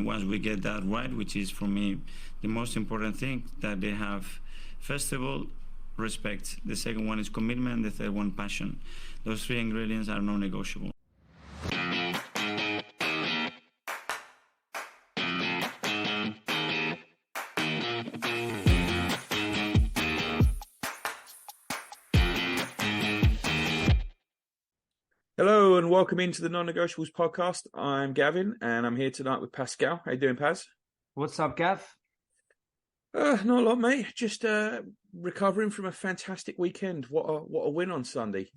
once we get that right, which is for me the most important thing, that they have, first of all, respect. The second one is commitment. The third one, passion. Those three ingredients are non-negotiable. Hello and welcome into the Non-Negotiables podcast. I'm Gavin and I'm here tonight with Pascal. How you doing, Paz? What's up, Gav? Not a lot, mate. Just recovering from a fantastic weekend. What a win on Sunday.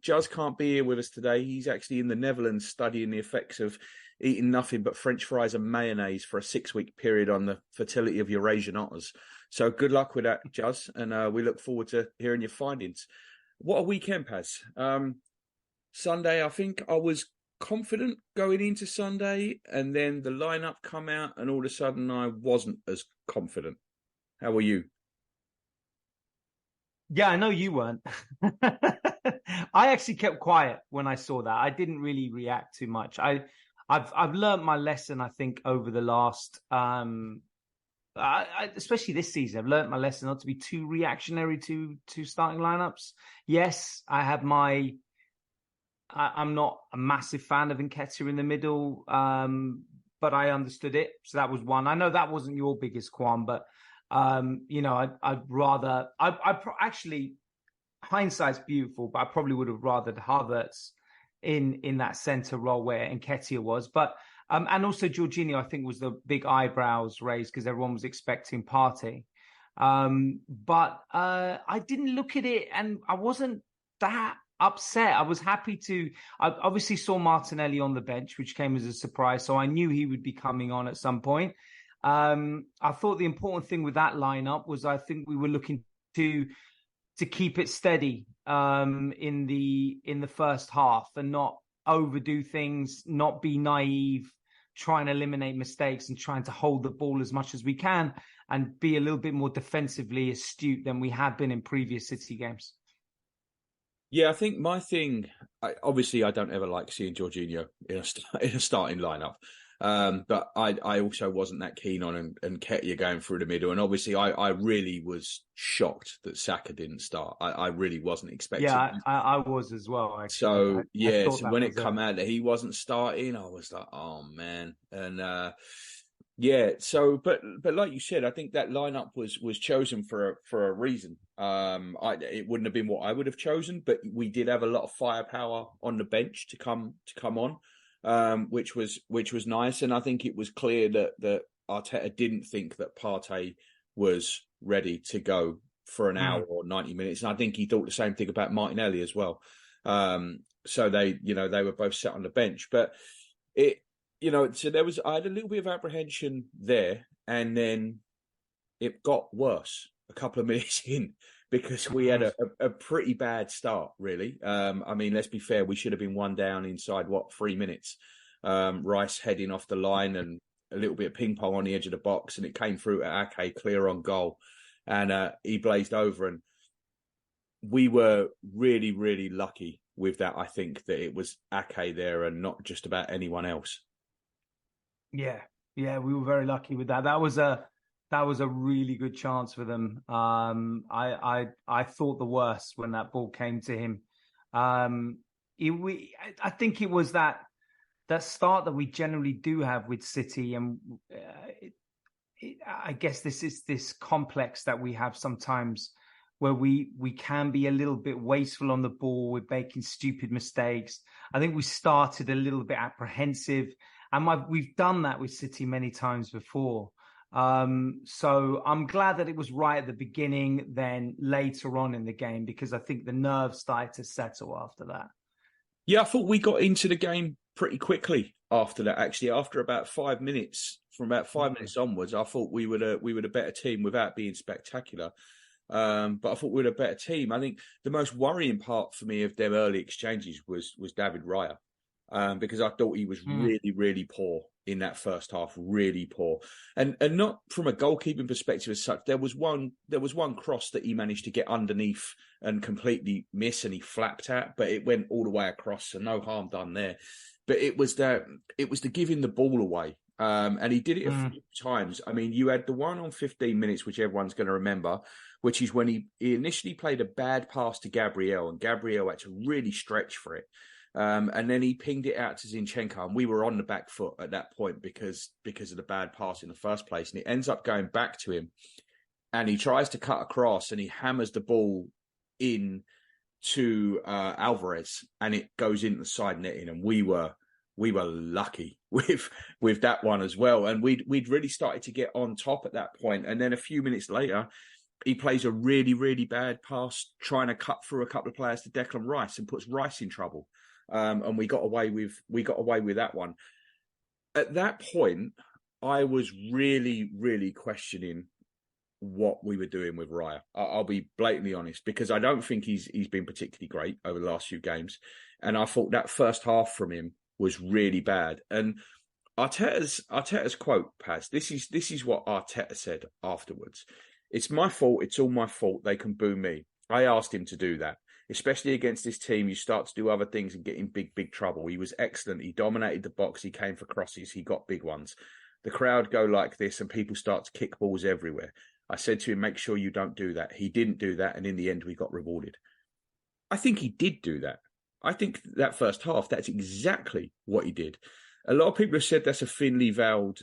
Juz can't be here with us today. He's actually in the Netherlands studying the effects of eating nothing but French fries and mayonnaise for a 6-week period on the fertility of Eurasian otters. So good luck with that, Juz, and we look forward to hearing your findings. What a weekend, Paz. Sunday, I think I was confident going into Sunday, and then the lineup come out, and all of a sudden I wasn't as confident. How were you? Yeah, I know you weren't. I actually kept quiet when I saw that. I didn't really react too much. I've learned my lesson, I think, over the last, especially this season. I've learned my lesson not to be too reactionary to starting lineups. Yes, I have my. I'm not a massive fan of Nketiah in the middle, but I understood it. So that was one. I know that wasn't your biggest qualm, but, I'd rather... Actually, hindsight's beautiful, but I probably would have rathered Havertz in that centre role where Nketiah was. But and also Jorginho, I think, was the big eyebrows raised because everyone was expecting Partey. But I didn't look at it and I wasn't that upset. I was happy I obviously saw Martinelli on the bench, which came as a surprise. So I knew he would be coming on at some point. I thought the important thing with that lineup was I think we were looking to keep it steady in the first half and not overdo things, not be naive, try and eliminate mistakes and trying to hold the ball as much as we can and be a little bit more defensively astute than we have been in previous City games. Yeah, I think my thing, obviously I don't ever like seeing Jorginho in a starting lineup. But I also wasn't that keen on Nketiah going through the middle. And obviously I really was shocked that Saka didn't start. I really wasn't expecting. Yeah, I was as well, actually. So, so when it come out that he wasn't starting, I was like, oh, man. And but like you said, I think that lineup was chosen for a reason. It wouldn't have been what I would have chosen, but we did have a lot of firepower on the bench to come on, which was nice. And I think it was clear that Arteta didn't think that Partey was ready to go for an hour or 90 minutes. And I think he thought the same thing about Martinelli as well. So they were both sat on the bench, but so I had a little bit of apprehension there, and then it got worse a couple of minutes in because we had a pretty bad start, really. I mean, let's be fair, we should have been one down inside, 3 minutes? Rice heading off the line and a little bit of ping pong on the edge of the box, and it came through to Ake, clear on goal, and he blazed over. And we were really, really lucky with that. I think that it was Ake there and not just about anyone else. Yeah, we were very lucky with that. That was a really good chance for them. I thought the worst when that ball came to him. I think it was that start that we generally do have with City, and I guess this is this complex that we have sometimes where we can be a little bit wasteful on the ball. We're making stupid mistakes. I think we started a little bit apprehensive. And we've done that with City many times before. So I'm glad that it was right at the beginning, then later on in the game, because I think the nerves started to settle after that. Yeah, I thought we got into the game pretty quickly after that, actually. After about 5 minutes, from about 5 minutes onwards, I thought we were a better team without being spectacular. But I thought we were a better team. I think the most worrying part for me of them early exchanges was David Raya. Because I thought he was really, really poor in that first half, really poor, and not from a goalkeeping perspective as such. There was one cross that he managed to get underneath and completely miss, and he flapped at, but it went all the way across, so no harm done there. But it was the giving the ball away. And he did it a few times. I mean, you had the one on 15 minutes, which everyone's going to remember, which is when he initially played a bad pass to Gabriel, and Gabriel had to really stretch for it. And then he pinged it out to Zinchenko, and we were on the back foot at that point because of the bad pass in the first place. And it ends up going back to him, and he tries to cut across, and he hammers the ball in to Alvarez, and it goes into the side netting, and we were lucky with that one as well. And we'd really started to get on top at that point. And then a few minutes later, he plays a really, really bad pass, trying to cut through a couple of players to Declan Rice, and puts Rice in trouble. And we got away with that one. At that point, I was really, really questioning what we were doing with Raya. I'll be blatantly honest, because I don't think he's been particularly great over the last few games. And I thought that first half from him was really bad. And Arteta's quote, Paz, this is what Arteta said afterwards. It's my fault. It's all my fault. They can boo me. I asked him to do that. Especially against this team, you start to do other things and get in big, big trouble. He was excellent. He dominated the box. He came for crosses. He got big ones. The crowd go like this and people start to kick balls everywhere. I said to him, make sure you don't do that. He didn't do that. And in the end, we got rewarded. I think he did do that. I think that first half, that's exactly what he did. A lot of people have said that's a thinly veiled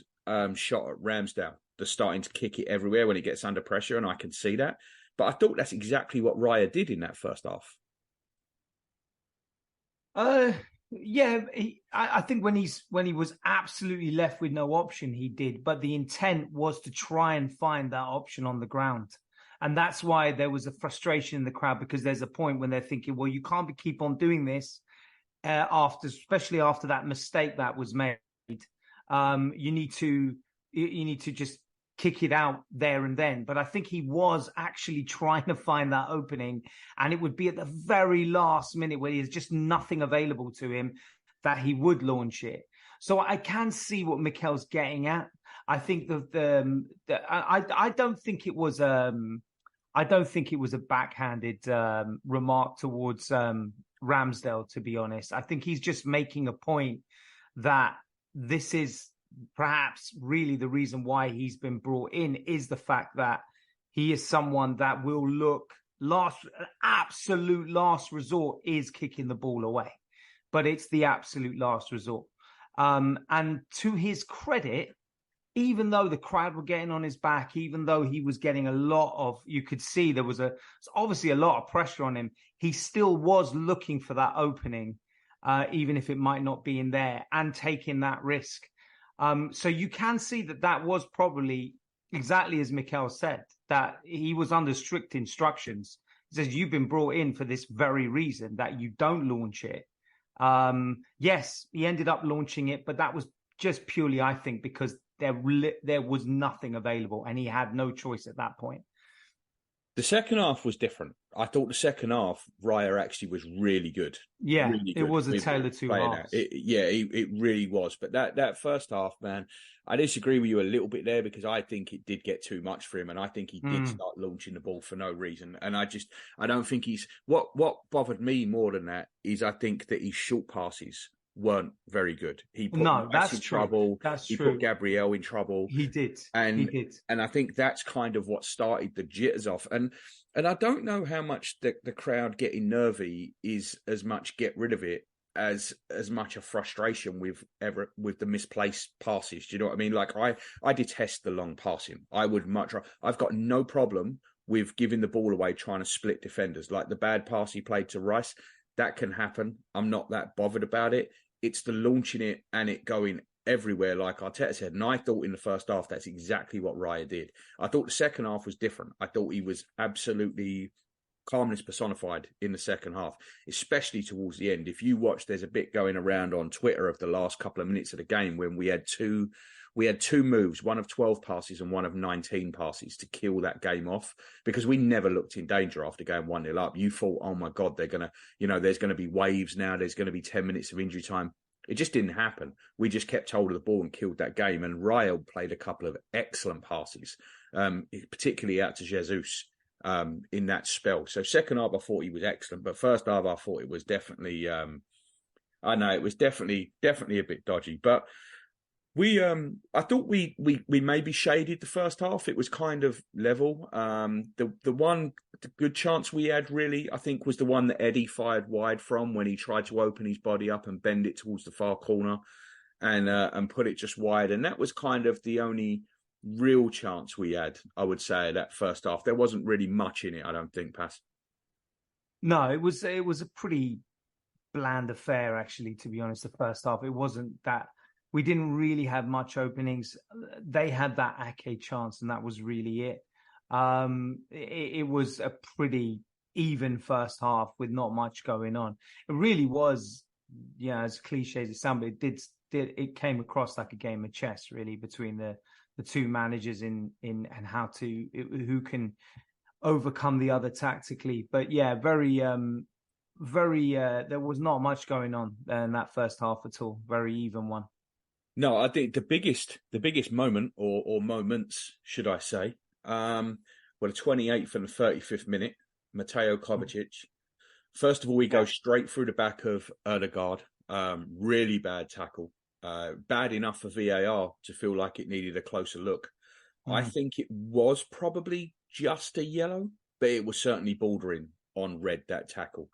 shot at Ramsdale. They're starting to kick it everywhere when it gets under pressure, and I can see that. But I thought that's exactly what Raya did in that first half. Yeah, I think when he was absolutely left with no option, he did. But the intent was to try and find that option on the ground. And that's why there was a frustration in the crowd, because there's a point when they're thinking, well, you can't keep on doing this especially after that mistake that was made. You need to just kick it out there and then. But I think he was actually trying to find that opening, and it would be at the very last minute where there's just nothing available to him that he would launch it. So I can see what Mikel's getting at. I think I don't think it was a backhanded remark towards Ramsdale, to be honest. I think he's just making a point that this is perhaps really the reason why he's been brought in, is the fact that he is someone that will look absolute last resort is kicking the ball away, but it's the absolute last resort. And to his credit, even though the crowd were getting on his back, even though he was getting a lot of, you could see there was obviously a lot of pressure on him, he still was looking for that opening, even if it might not be in there, and taking that risk. So you can see that was probably exactly as Mikel said, that he was under strict instructions. He says, you've been brought in for this very reason, that you don't launch it. Yes, he ended up launching it, but that was just purely, I think, because there was nothing available and he had no choice at that point. The second half was different. I thought the second half, Raya actually was really good. Yeah, really good. It was a tale of two halves. It really was. But that first half, man, I disagree with you a little bit there, because I think it did get too much for him, and I think he did start launching the ball for no reason. And I don't think he's... What bothered me more than that is I think that his short passes weren't very good. He put Rice in trouble. He put Gabriel in trouble. He did. And I think that's kind of what started the jitters off. And I don't know how much the crowd getting nervy is as much get rid of it as much a frustration with the misplaced passes. Do you know what I mean? Like I detest the long passing. I've got no problem with giving the ball away, trying to split defenders. Like the bad pass he played to Rice, that can happen. I'm not that bothered about it. It's the launching it and it going everywhere, like Arteta said. And I thought in the first half, that's exactly what Raya did. I thought the second half was different. I thought he was absolutely calmness personified in the second half, especially towards the end. If you watch, there's a bit going around on Twitter of the last couple of minutes of the game when we had two moves, one of 12 passes and one of 19 passes to kill that game off, because we never looked in danger after going 1-0 up. You thought, oh my God, they're going to, there's going to be waves now. There's going to be 10 minutes of injury time. It just didn't happen. We just kept hold of the ball and killed that game. And Raya played a couple of excellent passes, particularly out to Jesus in that spell. So second half, I thought he was excellent, but first half, I thought it was definitely, it was definitely a bit dodgy. But I thought we maybe shaded the first half. It was kind of level. The good chance we had really, I think, was the one that Eddie fired wide from when he tried to open his body up and bend it towards the far corner and put it just wide. And that was kind of the only real chance we had, I would say, that first half. There wasn't really much in it, I don't think, Pas. No, it was a pretty bland affair, actually, to be honest. The first half, it wasn't that. We didn't really have much openings. They had that Ake chance, and that was really it. It was a pretty even first half with not much going on. It really was, yeah, as cliche as it sounded, it came across like a game of chess, really, between the two managers in and who can overcome the other tactically. But yeah, very there was not much going on in that first half at all. Very even one. No, I think the biggest moment or moments, should I say, were the 28th and the 35th minute. Mateo Kovacic. First of all, we go straight through the back of Erdegaard. Really bad tackle. Bad enough for VAR to feel like it needed a closer look. I think it was probably just a yellow, but it was certainly bordering on red, that tackle.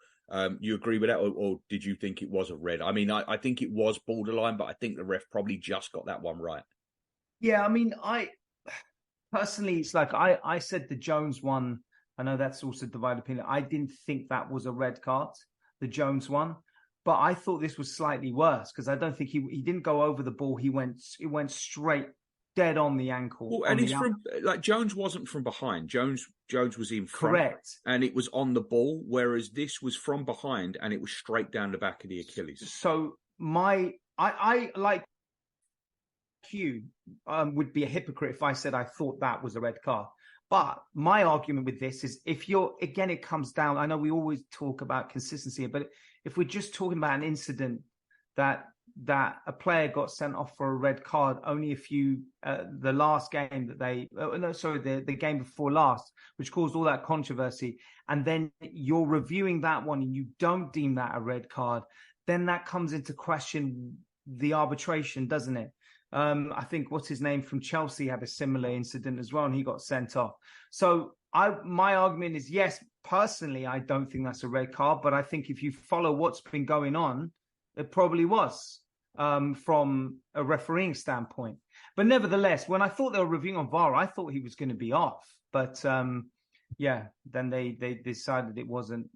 You agree with that, or did you think it was a red? I mean, I think it was borderline, but I think the ref probably just got that one right. Yeah, I mean, I personally, it's like I said the Jones one. I know that's also divided opinion. I didn't think that was a red card, the Jones one, but I thought this was slightly worse because I don't think he didn't go over the ball. He went straight dead on the ankle. Well, and it's from like Jones wasn't from behind. Jones was in front. Correct. And it was on the ball, whereas this was from behind and it was straight down the back of the Achilles. So I like you would be a hypocrite if I said I thought that was a red card. But my argument with this is it comes down, I know we always talk about consistency, but if we're just talking about an incident that a player got sent off for a red card only the last game that the game before last, which caused all that controversy, and then you're reviewing that one and you don't deem that a red card, then that comes into question the arbitration, doesn't it? I think what's his name from Chelsea had a similar incident as well, and he got sent off. So my argument is, yes, personally, I don't think that's a red card, but I think if you follow what's been going on, it probably was from a refereeing standpoint. But nevertheless, when I thought they were reviewing on VAR, I thought he was going to be off. But then they decided it wasn't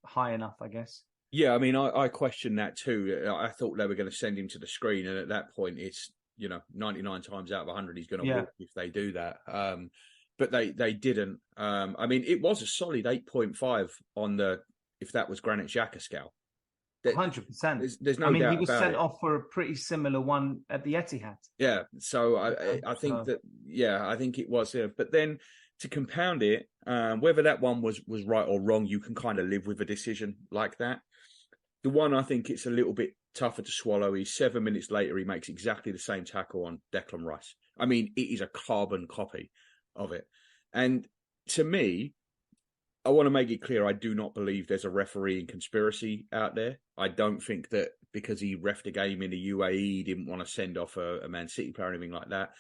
high enough, I guess. Yeah, I mean, I questioned that too. I thought they were going to send him to the screen, and at that point, it's 99 times out of 100 he's going to walk if they do that. But they didn't. I mean, it was a solid 8.5 on if that was Granit Xhaka scale. 100%. There's no doubt about it. I mean, he was sent off for a pretty similar one at the Etihad. Yeah, so I think I think it was. Yeah. But then to compound it, whether that one was right or wrong, you can kind of live with a decision like that. The one I think it's a little bit tougher to swallow is 7 minutes later, he makes exactly the same tackle on Declan Rice. I mean, it is a carbon copy of it. And to me, I want to make it clear, I do not believe there's a refereeing conspiracy out there. I don't think that because he reffed a game in the UAE, he didn't want to send off a Man City player or anything like that.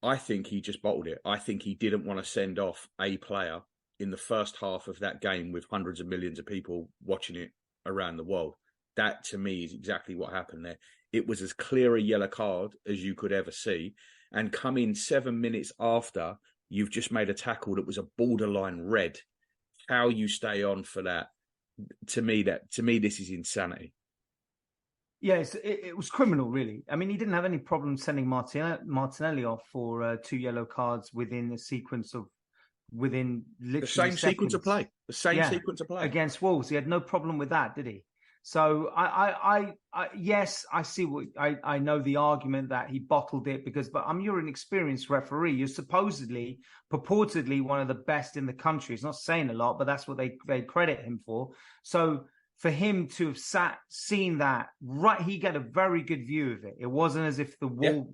I think he just bottled it. I think he didn't want to send off a player in the first half of that game with hundreds of millions of people watching it around the world. That, to me, is exactly what happened there. It was as clear a yellow card as you could ever see. And come in 7 minutes after, you've just made a tackle that was a borderline red. How you stay on for that? To me, this is insanity. Yes, it was criminal, really. I mean, he didn't have any problem sending Martinelli off for 2 yellow cards within literally the same sequence of play. The same sequence of play against Wolves. He had no problem with that, did he? So I yes, I see what I know the argument that he bottled it but you're an experienced referee. You're purportedly one of the best in the country. It's not saying a lot, but that's what they credit him for. So for him to have seen that, right, he got a very good view of it. It wasn't as if the wall,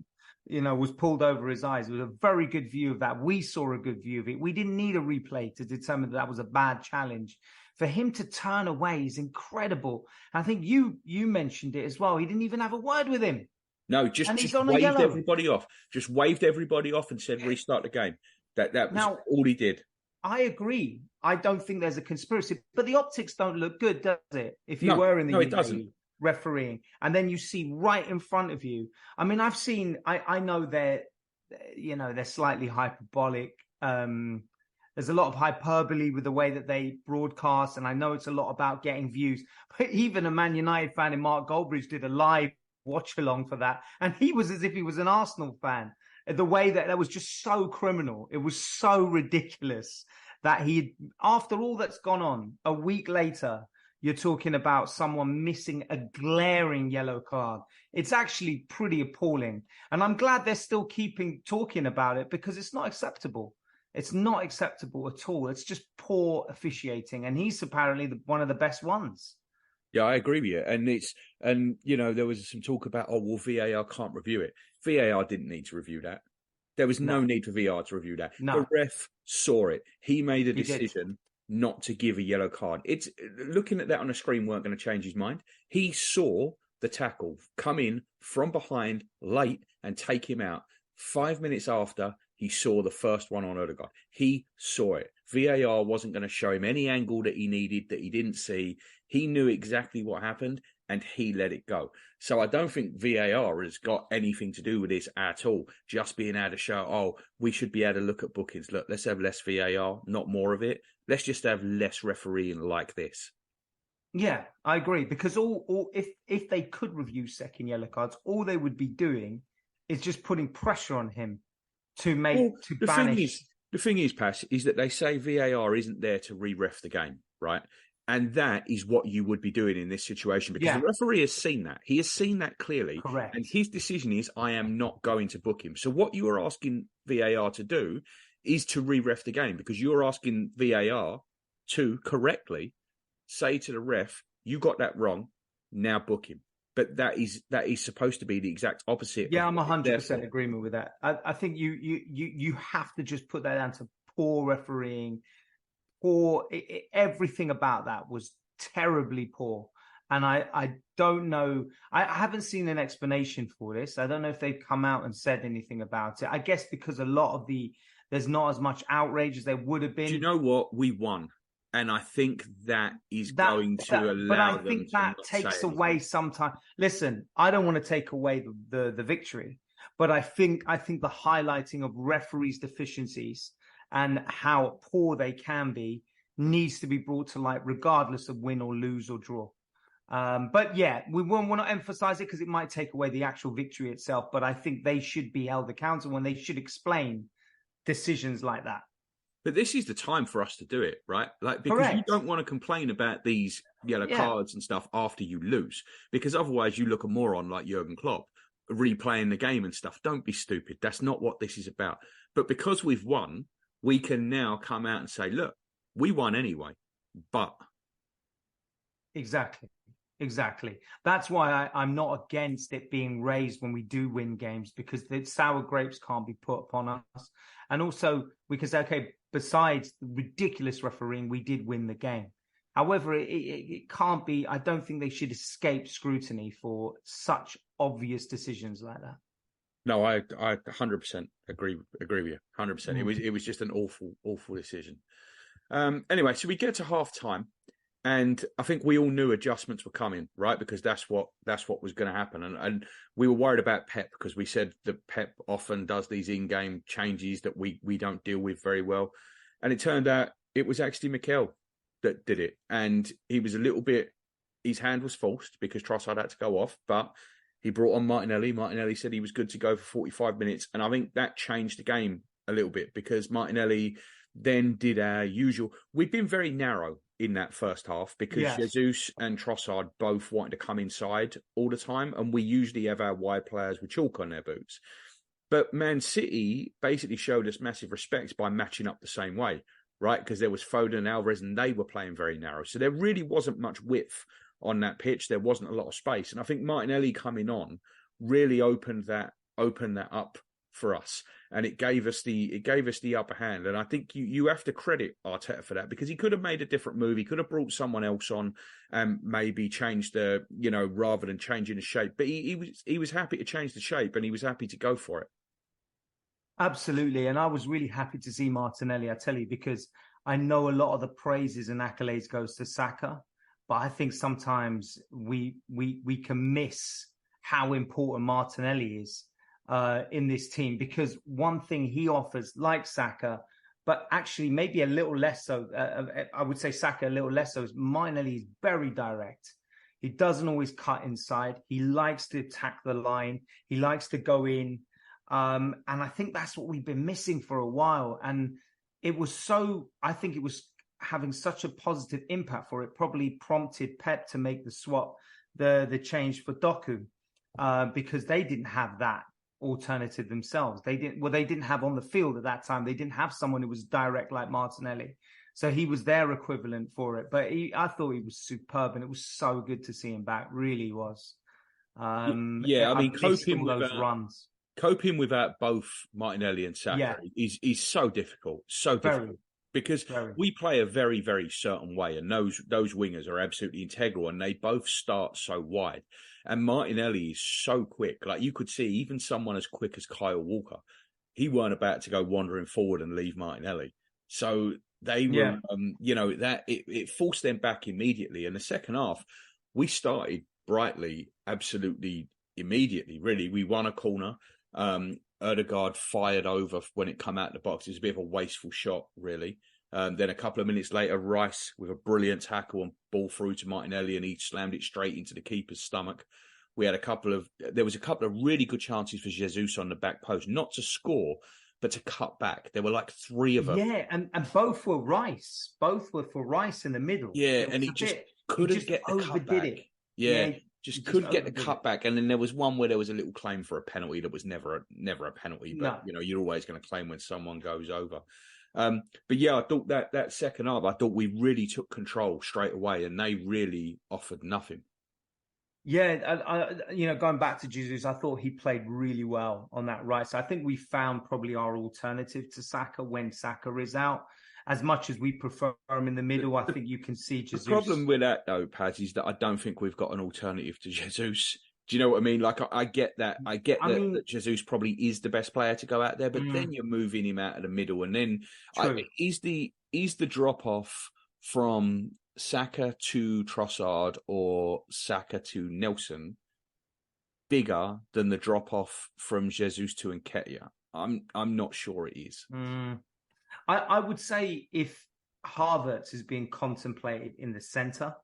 was pulled over his eyes. It was a very good view of that. We saw a good view of it. We didn't need a replay to determine that was a bad challenge. For him to turn away is incredible. I think you mentioned it as well. He didn't even have a word with him. No, and he's just on a waved yellow. everybody off. Just waved everybody off and said restart the game. That was Now, all he did. I agree. I don't think there's a conspiracy, but the optics don't look good, does it? If you No, were in the no, it UAE doesn't. refereeing, and then you see right in front of you. I mean, I know they're slightly hyperbolic. There's a lot of hyperbole with the way that they broadcast, and I know it's a lot about getting views. But even a Man United fan in Mark Goldbridge did a live watch along for that, and he was as if he was an Arsenal fan. The way that was just so criminal. It was so ridiculous that after all that's gone on, a week later, you're talking about someone missing a glaring yellow card. It's actually pretty appalling. And I'm glad they're still talking about it, because it's not acceptable. It's not acceptable at all. It's just poor officiating. And he's apparently one of the best ones. Yeah, I agree with you. And there was some talk about, VAR can't review it. VAR didn't need to review that. There was no need for VAR to review that. No. The ref saw it. He made a decision not to give a yellow card. It's looking at that on a screen weren't going to change his mind. He saw the tackle come in from behind late and take him out. 5 minutes after, he saw the first one on Odegaard. He saw it. VAR wasn't going to show him any angle that he needed, that he didn't see. He knew exactly what happened, and he let it go. So I don't think VAR has got anything to do with this at all. Just being able to show, we should be able to look at bookings. Look, let's have less VAR, not more of it. Let's just have less refereeing like this. Yeah, I agree. Because if they could review second yellow cards, all they would be doing is just putting pressure on him to banish. The thing is, Pas, is that they say VAR isn't there to re-ref the game, right? And that is what you would be doing in this situation, because the referee has seen that. He has seen that clearly. Correct. And his decision is, I am not going to book him. So what you are asking VAR to do is to re-ref the game, because you're asking VAR to correctly say to the ref, you got that wrong, now book him. But that is supposed to be the exact opposite. Yeah, I'm 100% agreement with that. I think you have to just put that down to poor refereeing. Everything about that was terribly poor. And I don't know. I haven't seen an explanation for this. I don't know if they've come out and said anything about it. I guess because there's not as much outrage as there would have been. Do you know what? We won. And I think that is going to allow them. But I think that takes away sometimes. Listen, I don't want to take away the victory, but I think the highlighting of referees' deficiencies and how poor they can be needs to be brought to light, regardless of win or lose or draw. But yeah, we won't want to emphasize it because it might take away the actual victory itself. But I think they should be held accountable and they should explain decisions like that. But this is the time for us to do it, right? Like, because Correct. you don't want to complain about these yellow cards and stuff after you lose, because otherwise you look a moron like Jurgen Klopp replaying the game and stuff. Don't be stupid. That's not what this is about. But because we've won, we can now come out and say, look, we won anyway, but. Exactly. That's why I'm not against it being raised when we do win games, because the sour grapes can't be put upon us. And also we can say, okay, besides the ridiculous refereeing, we did win the game. However, it can't be. I don't think they should escape scrutiny for such obvious decisions like that. No, I 100% agree with you. 100%. It was just an awful decision. Anyway, so we get to half time, and I think we all knew adjustments were coming, right? Because that's what was going to happen, and we were worried about Pep, because we said that Pep often does these in-game changes that we don't deal with very well, and it turned out it was actually Mikel that did it, and he was a little bit. His hand was forced because Trossard had to go off, but he brought on Martinelli. Martinelli said he was good to go for 45 minutes. And I think that changed the game a little bit, because Martinelli then did our usual. We've been very narrow in that first half because Jesus and Trossard both wanted to come inside all the time. And we usually have our wide players with chalk on their boots. But Man City basically showed us massive respect by matching up the same way, right? Because there was Foden and Alvarez and they were playing very narrow. So there really wasn't much width on that pitch. There wasn't a lot of space. And I think Martinelli coming on really opened that up for us, and it gave us the upper hand. And I think you have to credit Arteta for that, because he could have made a different move. He could have brought someone else on and maybe changed rather than changing the shape. But he was happy to change the shape, and he was happy to go for it. Absolutely. And I was really happy to see Martinelli, I tell you, because I know a lot of the praises and accolades goes to Saka, but I think sometimes we can miss how important Martinelli is in this team, because one thing he offers, like Saka, but actually maybe a little less so, I would say Saka a little less so, is Martinelli is very direct. He doesn't always cut inside. He likes to attack the line. He likes to go in. And I think that's what we've been missing for a while. And I think it was having such a positive impact for it, probably prompted Pep to make the swap, the change for Doku, because they didn't have that alternative themselves. They didn't have on the field at that time. They didn't have someone who was direct like Martinelli. So he was their equivalent for it. But I thought he was superb, and it was so good to see him back. Really was. Coping without both Martinelli and Saka is so difficult, because we play a very, very certain way, and those wingers are absolutely integral, and they both start so wide. And Martinelli is so quick. Like, you could see even someone as quick as Kyle Walker, he weren't about to go wandering forward and leave Martinelli. So they were, it forced them back immediately. In the second half, we started brightly, absolutely immediately, really. We won a corner. Ødegaard fired over when it come out the box. It was a bit of a wasteful shot, really. Then a couple of minutes later, Rice with a brilliant tackle and ball through to Martinelli, and he slammed it straight into the keeper's stomach. There was a couple of really good chances for Jesus on the back post, not to score, but to cut back. There were like three of them. Yeah, and both were Rice. Both were for Rice in the middle. Yeah, and he just couldn't get the cut back. Yeah, just couldn't get the cut back. And then there was one where there was a little claim for a penalty that was never a penalty. But, you're always going to claim when someone goes over. But yeah, I thought that second half, I thought we really took control straight away, and they really offered nothing. Yeah, going back to Jesus, I thought he played really well on that right. So I think we found probably our alternative to Saka when Saka is out. As much as we prefer him in the middle, I think you can see Jesus. The problem with that, though, Paz, is that I don't think we've got an alternative to Jesus. Do you know what I mean? Like, I get that. I get that Jesus probably is the best player to go out there, but then you're moving him out of the middle. And then is the drop off from Saka to Trossard or Saka to Nelson bigger than the drop off from Jesus to Nketiah? I'm not sure it is. I would say if Havertz is being contemplated in the centre,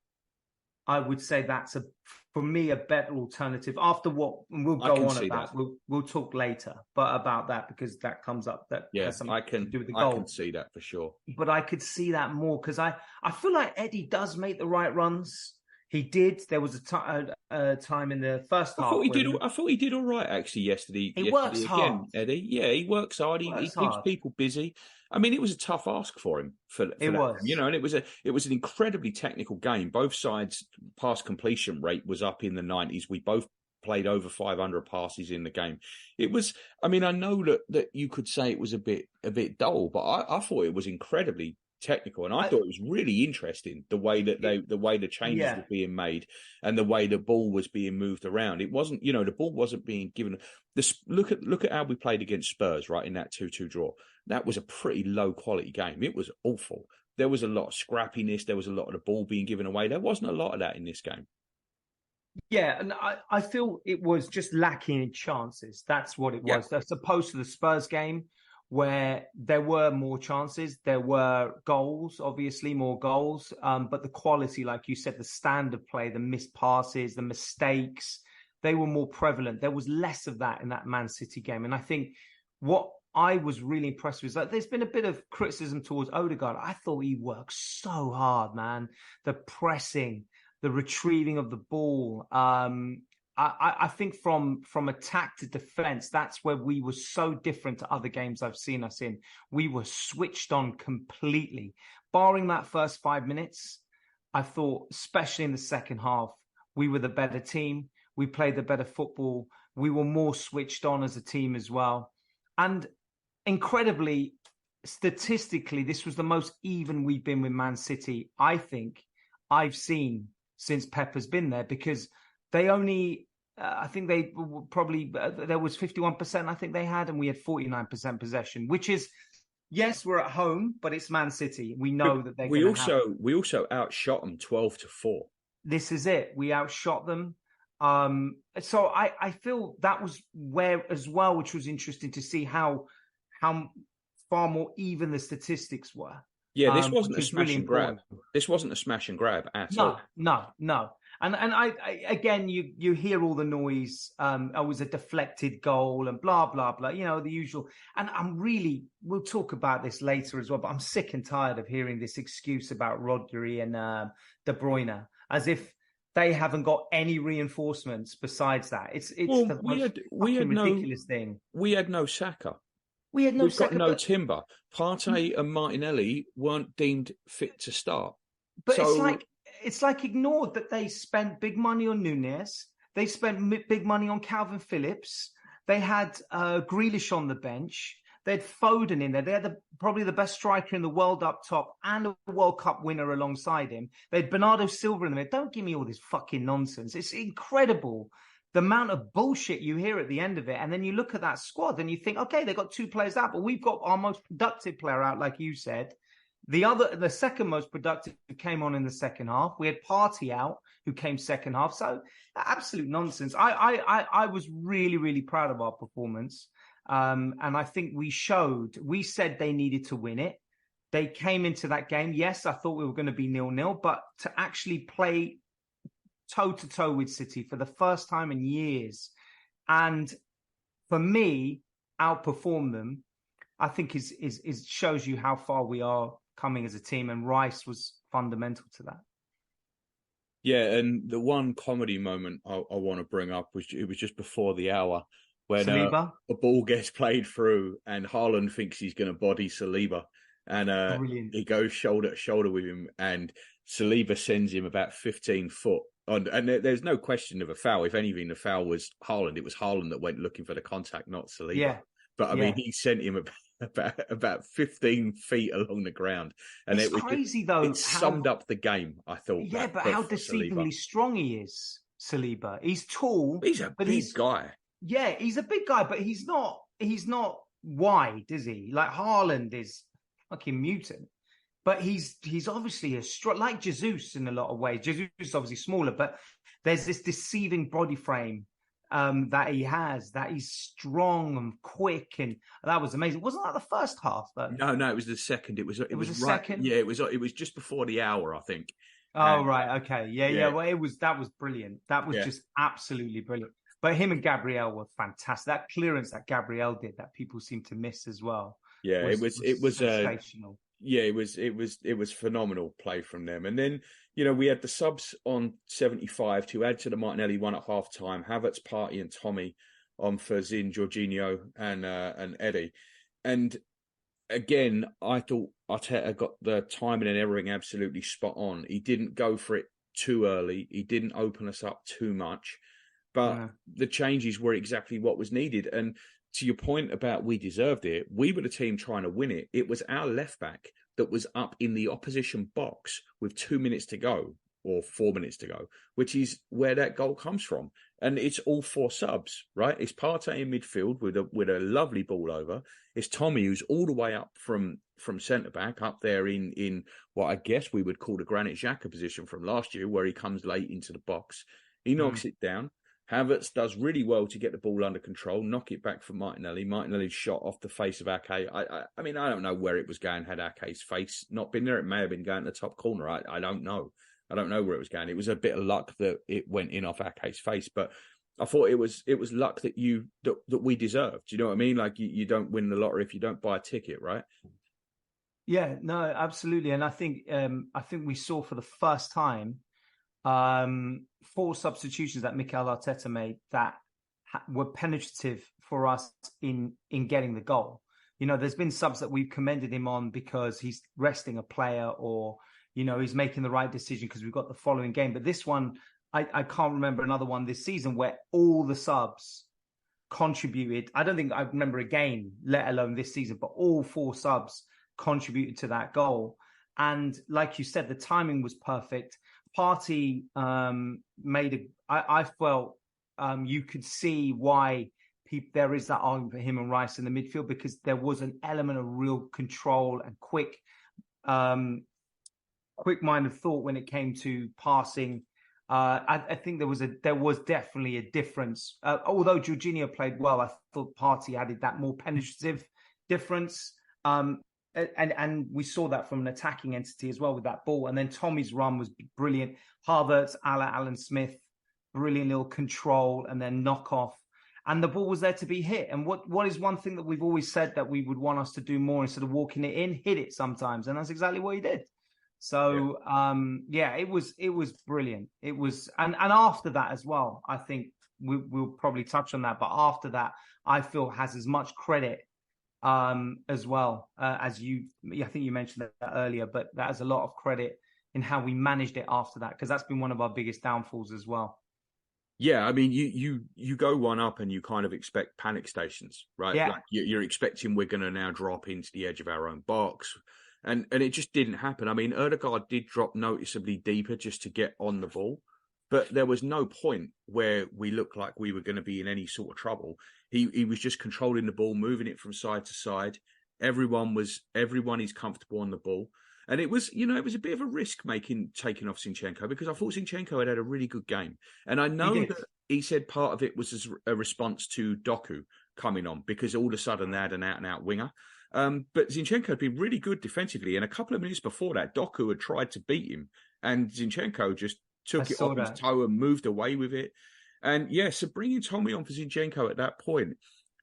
I would say that's for me a better alternative. After what, and we'll go on about, we'll talk later, but about that, because that comes up. That has something to do with the goal. I can see that for sure. But I could see that more, because I feel like Eddie does make the right runs. He did. There was a time in the first half. I thought he did all right actually yesterday. He works hard, Eddie. Yeah, he works hard. He keeps people busy. I mean, it was a tough ask for him. And it was an incredibly technical game. Both sides' pass completion rate was up in the 90s. We both played over 500 passes in the game. It was. I mean, I know that you could say it was a bit dull, but I thought it was incredibly technical, and I thought it was really interesting the way that the changes were being made and the way the ball was being moved around. It wasn't, the ball wasn't being given. Look at how we played against Spurs, right, in that 2-2 draw. That was a pretty low quality game. It was awful. There was a lot of scrappiness. There was a lot of the ball being given away. There wasn't a lot of that in this game. Yeah, and I feel it was just lacking in chances. That's what it was. As opposed to the Spurs game, where there were more chances, there were goals, obviously more goals, but the quality, like you said, the standard play, the missed passes, the mistakes, they were more prevalent. There was less of that in that Man City game. And I think what I was really impressed with is that there's been a bit of criticism towards Ødegaard. I thought he worked so hard, man. The pressing, the retrieving of the ball, I think from attack to defense, that's where we were so different to other games I've seen us in. We were switched on completely. Barring that first 5 minutes, I thought, especially in the second half, we were the better team. We played the better football. We were more switched on as a team as well. And incredibly, statistically, this was the most even we've been with Man City, I think, I've seen since Pep has been there, because they only, I think they probably, there was 51%, I think they had, and we had 49% possession, which is, yes, we're at home, but it's Man City. We know that they're going to have... We also outshot them 12-4. This is it. We outshot them. So I feel that was where as well, which was interesting to see how far more even the statistics were. Yeah, this wasn't a smash really and grab. This wasn't a smash and grab at all. No. And I again, you hear all the noise. It was a deflected goal and blah, blah, blah, the usual. And we'll talk about this later as well, but I'm sick and tired of hearing this excuse about Rodri and De Bruyne, as if they haven't got any reinforcements besides that. It's the most ridiculous thing. We had no Saka. We've got no Timber. Partey and Martinelli weren't deemed fit to start. But it's like ignored that they spent big money on Núñez. They spent big money on Calvin Phillips. They had Grealish on the bench. They had Foden in there. They had probably the best striker in the world up top and a World Cup winner alongside him. They had Bernardo Silva in there. Don't give me all this fucking nonsense. It's incredible the amount of bullshit you hear at the end of it. And then you look at that squad and you think, okay, they got 2 players out, but we've got our most productive player out, like you said. The second most productive came on in the second half. We had Partey out, who came second half. So absolute nonsense. I was really, really proud of our performance. And I think we said they needed to win it. They came into that game. Yes, I thought we were going to be 0-0, but to actually play toe-to-toe with City for the first time in years, and for me, outperform them, I think is shows you how far we are coming as a team, and Rice was fundamental to that. Yeah, and the one comedy moment I want to bring up was just before the hour when a ball gets played through and Haaland thinks he's going to body Saliba, and he goes shoulder to shoulder with him, and Saliba sends him about 15 foot. And there's no question of a foul. If anything, the foul was Haaland. It was Haaland that went looking for the contact, not Saliba. Yeah. But I mean, he sent him about 15 feet along the ground, and it's crazy though. It summed up the game, I thought. Yeah, but how deceivingly strong he is, Saliba. He's tall. He's a big guy. Yeah, he's a big guy, but he's not wide, is he? Like Haaland is fucking mutant. But he's obviously like Jesus in a lot of ways. Jesus is obviously smaller, but there's this deceiving body frame that he has, that he's strong and quick, and that was amazing. Wasn't that the first half though? No, it was the second. It was the right, second. Yeah, it was just before the hour, I think. Oh right, okay, yeah. Well, that was brilliant. That was just absolutely brilliant. But him and Gabriel were fantastic. That clearance that Gabriel did, that people seem to miss as well. Yeah, it was sensational. Yeah, it was phenomenal play from them. And then, we had the subs on 75 to add to the Martinelli one at half time. Havertz, Partey and Tommy on for Zin, Jorginho and Eddie. And again, I thought Arteta got the timing and everything absolutely spot on. He didn't go for it too early. He didn't open us up too much. But the changes were exactly what was needed. And to your point about we deserved it, we were the team trying to win it. It was our left back that was up in the opposition box with 2 minutes to go or 4 minutes to go, which is where that goal comes from. And it's all 4 subs, right? It's Partey in midfield with a lovely ball over. It's Tommy, who's all the way up from centre back, up there in what I guess we would call the Granit Xhaka position from last year, where he comes late into the box. He knocks it down. Havertz does really well to get the ball under control, knock it back for Martinelli. Martinelli's shot off the face of Ake. I mean, I don't know where it was going had Ake's face not been there. It may have been going to the top corner. I don't know. I don't know where it was going. It was a bit of luck that it went in off Ake's face, but I thought it was luck that we deserved. Do you know what I mean? Like you don't win the lottery if you don't buy a ticket, right? Yeah, no, absolutely. And I think we saw for the first time 4 substitutions that Mikel Arteta made that were penetrative for us in getting the goal. There's been subs that we've commended him on because he's resting a player or, he's making the right decision because we've got the following game. But this one, I can't remember another one this season where all the subs contributed. I don't think I remember a game, let alone this season, but all 4 subs contributed to that goal. And like you said, the timing was perfect. Partey I felt you could see why there is that argument for him and Rice in the midfield, because there was an element of real control and quick-minded thought when it came to passing. I think there was definitely a difference. Although Jorginho played well, I thought Partey added that more penetrative difference. And we saw that from an attacking entity as well with that ball. And then Tommy's run was brilliant. Havertz, Alan Smith, brilliant little control and then knock off. And the ball was there to be hit. And what is one thing that we've always said that we would want us to do more instead of walking it in, hit it sometimes. And that's exactly what he did. So, it was brilliant. It was, and after that as well, I think we'll probably touch on that. But after that, I feel has as much credit as well as I think you mentioned that earlier, but that has a lot of credit in how we managed it after that, because that's been one of our biggest downfalls as well. Yeah, I mean, you go one up and you kind of expect panic stations, right? Yeah. Like you're expecting we're going to now drop into the edge of our own box. And it just didn't happen. I mean, Ødegaard did drop noticeably deeper just to get on the ball, but there was no point where we looked like we were going to be in any sort of trouble. He was just controlling the ball, moving it from side to side. Everyone is comfortable on the ball. And it was a bit of a risk taking off Zinchenko, because I thought Zinchenko had a really good game. And I know that he said part of it was as a response to Doku coming on, because all of a sudden they had an out-and-out winger. But Zinchenko had been really good defensively. And a couple of minutes before that, Doku had tried to beat him. And Zinchenko just took it off his toe and moved away with it. And so bringing Tommy on for Zinchenko at that point,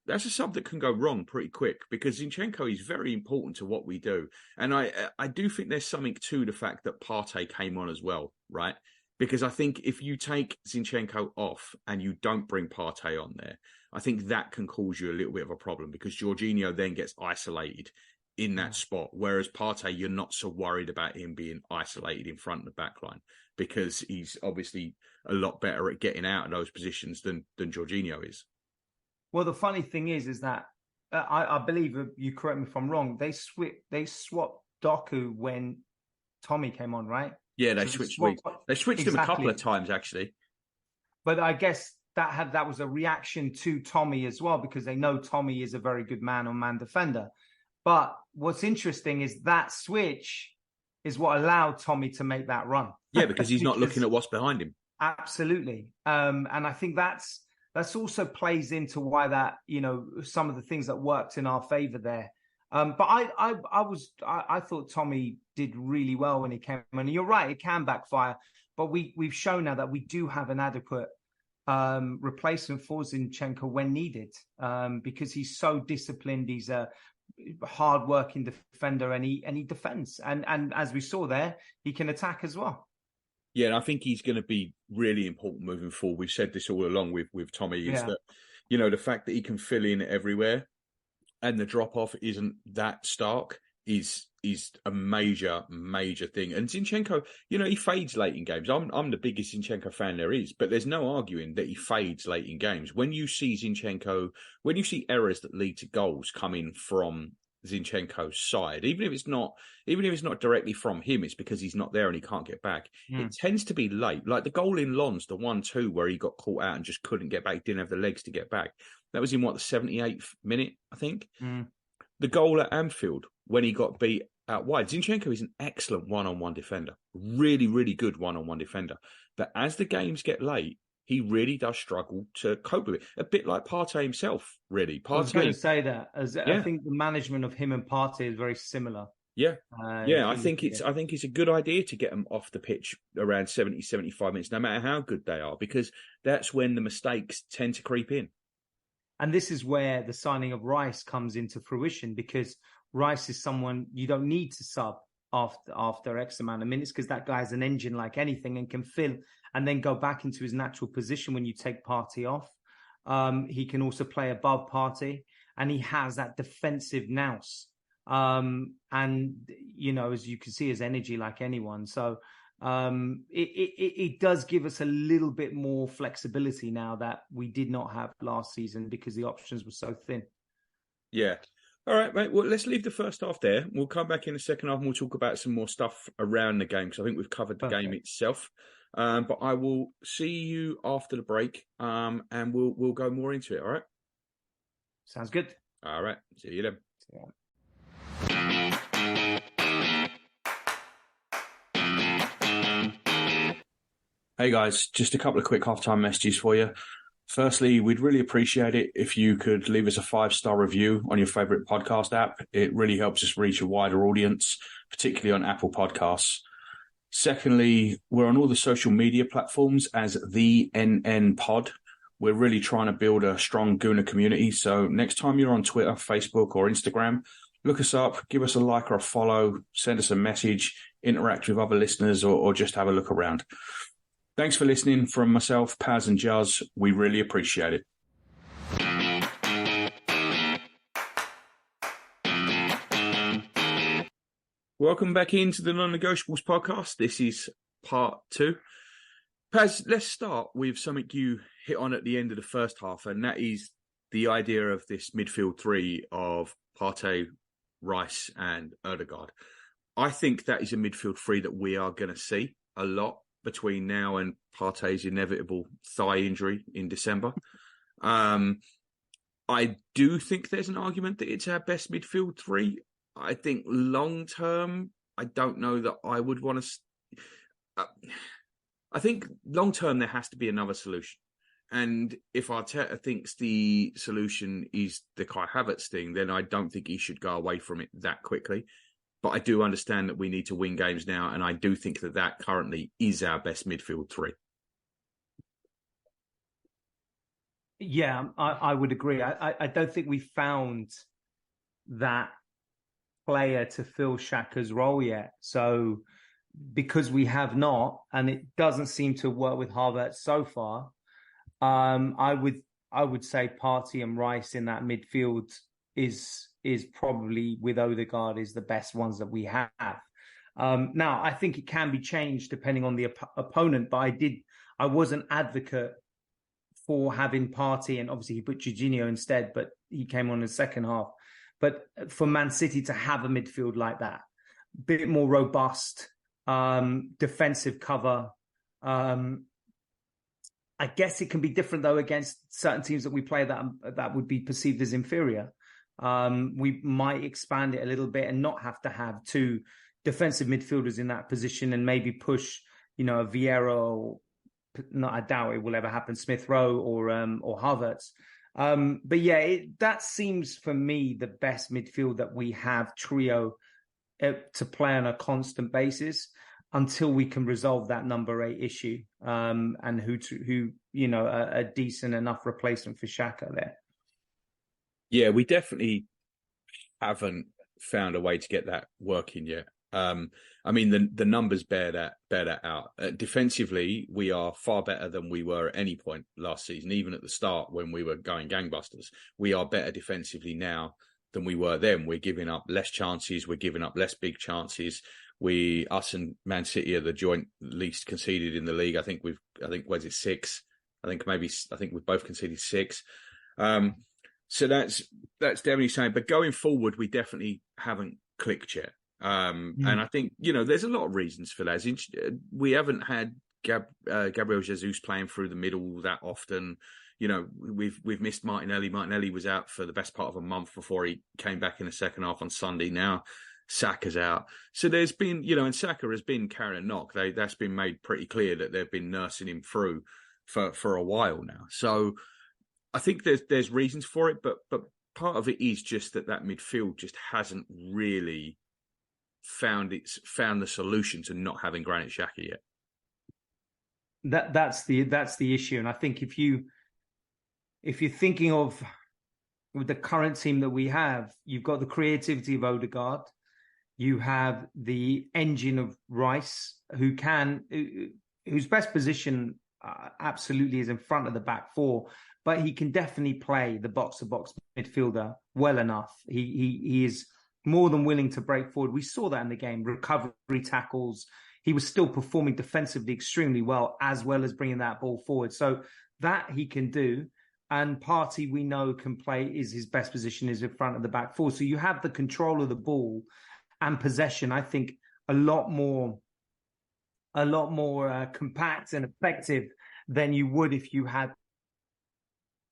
that's a sub that can go wrong pretty quick, because Zinchenko is very important to what we do. And I do think there's something to the fact that Partey came on as well, right? Because I think if you take Zinchenko off and you don't bring Partey on there, I think that can cause you a little bit of a problem, because Jorginho then gets isolated in that spot. Whereas Partey, you're not so worried about him being isolated in front of the back line, because he's obviously a lot better at getting out of those positions than Jorginho is. Well, the funny thing is that I believe, you correct me if I'm wrong, they swapped Doku when Tommy came on, right? Yeah, they switched him a couple of times, actually. But I guess that was a reaction to Tommy as well, because they know Tommy is a very good man-on-man defender. But what's interesting is that switch is what allowed Tommy to make that run. Yeah, because he's not looking at what's behind him. Absolutely. And I think that's also plays into why that, some of the things that worked in our favor there. But I thought Tommy did really well when he came in. And you're right, it can backfire. But we've shown now that we do have an adequate replacement for Zinchenko when needed, because he's so disciplined. He's a hard-working defender, and he defends. And as we saw there, he can attack as well. Yeah, and I think he's going to be really important moving forward. We've said this all along with Tommy, is that, the fact that he can fill in everywhere and the drop-off isn't that stark is a major, major thing. And Zinchenko, he fades late in games. I'm the biggest Zinchenko fan there is, but there's no arguing that he fades late in games. When you see errors that lead to goals coming from Zinchenko's side, even if it's not directly from him, it's because he's not there and he can't get back. It tends to be late. Like the goal in Lens, the 1-2 where he got caught out and just couldn't get back, didn't have the legs to get back. That was in the 78th minute, I think. The goal at Anfield when he got beat out wide. Zinchenko is an excellent one-on-one defender, really, really good one-on-one defender. But as the games get late, he really does struggle to cope with it. A bit like Partey himself, really. I was going to say that. I think the management of him and Partey is very similar. Yeah. I think it's a good idea to get them off the pitch around 70, 75 minutes, no matter how good they are, because that's when the mistakes tend to creep in. And this is where the signing of Rice comes into fruition, because Rice is someone you don't need to sub after X amount of minutes, because that guy's an engine like anything and can fill and then go back into his natural position when you take Partey off. He can also play above Partey, and he has that defensive nous. And, as you can see, his energy like anyone. So It does give us a little bit more flexibility now that we did not have last season because the options were so thin. Yeah. All right, mate. Well, let's leave the first half there. We'll come back in the second half and we'll talk about some more stuff around the game because I think we've covered the game itself. But I will see you after the break, and we'll go more into it. All right. Sounds good. All right. See you then. Yeah. Hey guys, just a couple of quick halftime messages for you. Firstly, we'd really appreciate it if you could leave us a 5-star review on your favorite podcast app. It really helps us reach a wider audience, particularly on Apple Podcasts. Secondly, we're on all the social media platforms as the NN Pod. We're really trying to build a strong Gooner community. So next time you're on Twitter, Facebook, or Instagram, look us up, give us a like or a follow, send us a message, interact with other listeners, or just have a look around. Thanks for listening from myself, Paz and Juz. We really appreciate it. Welcome back into the Non-Negotiables podcast. This is part 2. Paz, let's start with something you hit on at the end of the first half, and that is the idea of this midfield three of Partey, Rice and Ødegaard. I think that is a midfield three that we are going to see a lot between now and Partey's inevitable thigh injury in December. I do think there's an argument that it's our best midfield three. I think long term, I don't know that I would want to. I think long term there has to be another solution, and if Arteta thinks the solution is the Kai Havertz thing, then I don't think he should go away from it that quickly. But I do understand that we need to win games now, and I do think that that currently is our best midfield three. Yeah, I would agree. I don't think we found that player to fill Xhaka's role yet. So because we have not, and it doesn't seem to work with Havertz so far, I would say Partey and Rice in that midfield is probably, with Ødegaard, is the best ones that we have. Now, I think it can be changed depending on the opponent, but I was an advocate for having Partey, and obviously he put Jorginho instead, but he came on in the second half. But for Man City to have a midfield like that, a bit more robust, defensive cover, I guess it can be different, though, against certain teams that we play that would be perceived as inferior. We might expand it a little bit and not have to have two defensive midfielders in that position and maybe push, a Vieira, or not, I doubt it will ever happen, Smith Rowe or Havertz. But yeah, that seems for me the best midfield that we have, trio, to play on a constant basis until we can resolve that number 8 issue, and who a decent enough replacement for Xhaka there. Yeah, we definitely haven't found a way to get that working yet. I mean, the numbers bear that out. Defensively, we are far better than we were at any point last season, even at the start when we were going gangbusters. We are better defensively now than we were then. We're giving up less chances. We're giving up less big chances. Us and Man City are the joint least conceded in the league. I think was it 6? I think we've both conceded 6. So that's definitely saying. But going forward, we definitely haven't clicked yet. And I think, there's a lot of reasons for that. We haven't had Gabriel Jesus playing through the middle that often. We've missed Martinelli. Martinelli was out for the best part of a month before he came back in the second half on Sunday. Now Saka's out. So there's been, and Saka has been carrying a knock. That's been made pretty clear that they've been nursing him through for a while now. So I think there's reasons for it, but part of it is just that midfield just hasn't really found the solution to not having Granit Xhaka yet. That's the issue, and I think if you're thinking of with the current team that we have, you've got the creativity of Ødegaard, you have the engine of Rice, whose best position absolutely is in front of the back four, but he can definitely play the box-to-box midfielder well enough. He is more than willing to break forward. We saw that in the game, recovery tackles. he was still performing defensively extremely well as bringing that ball forward. So that he can do. And Partey, we know, can play, is his best position is in front of the back four. So you have the control of the ball and possession, I think, a lot more compact and effective than you would if you had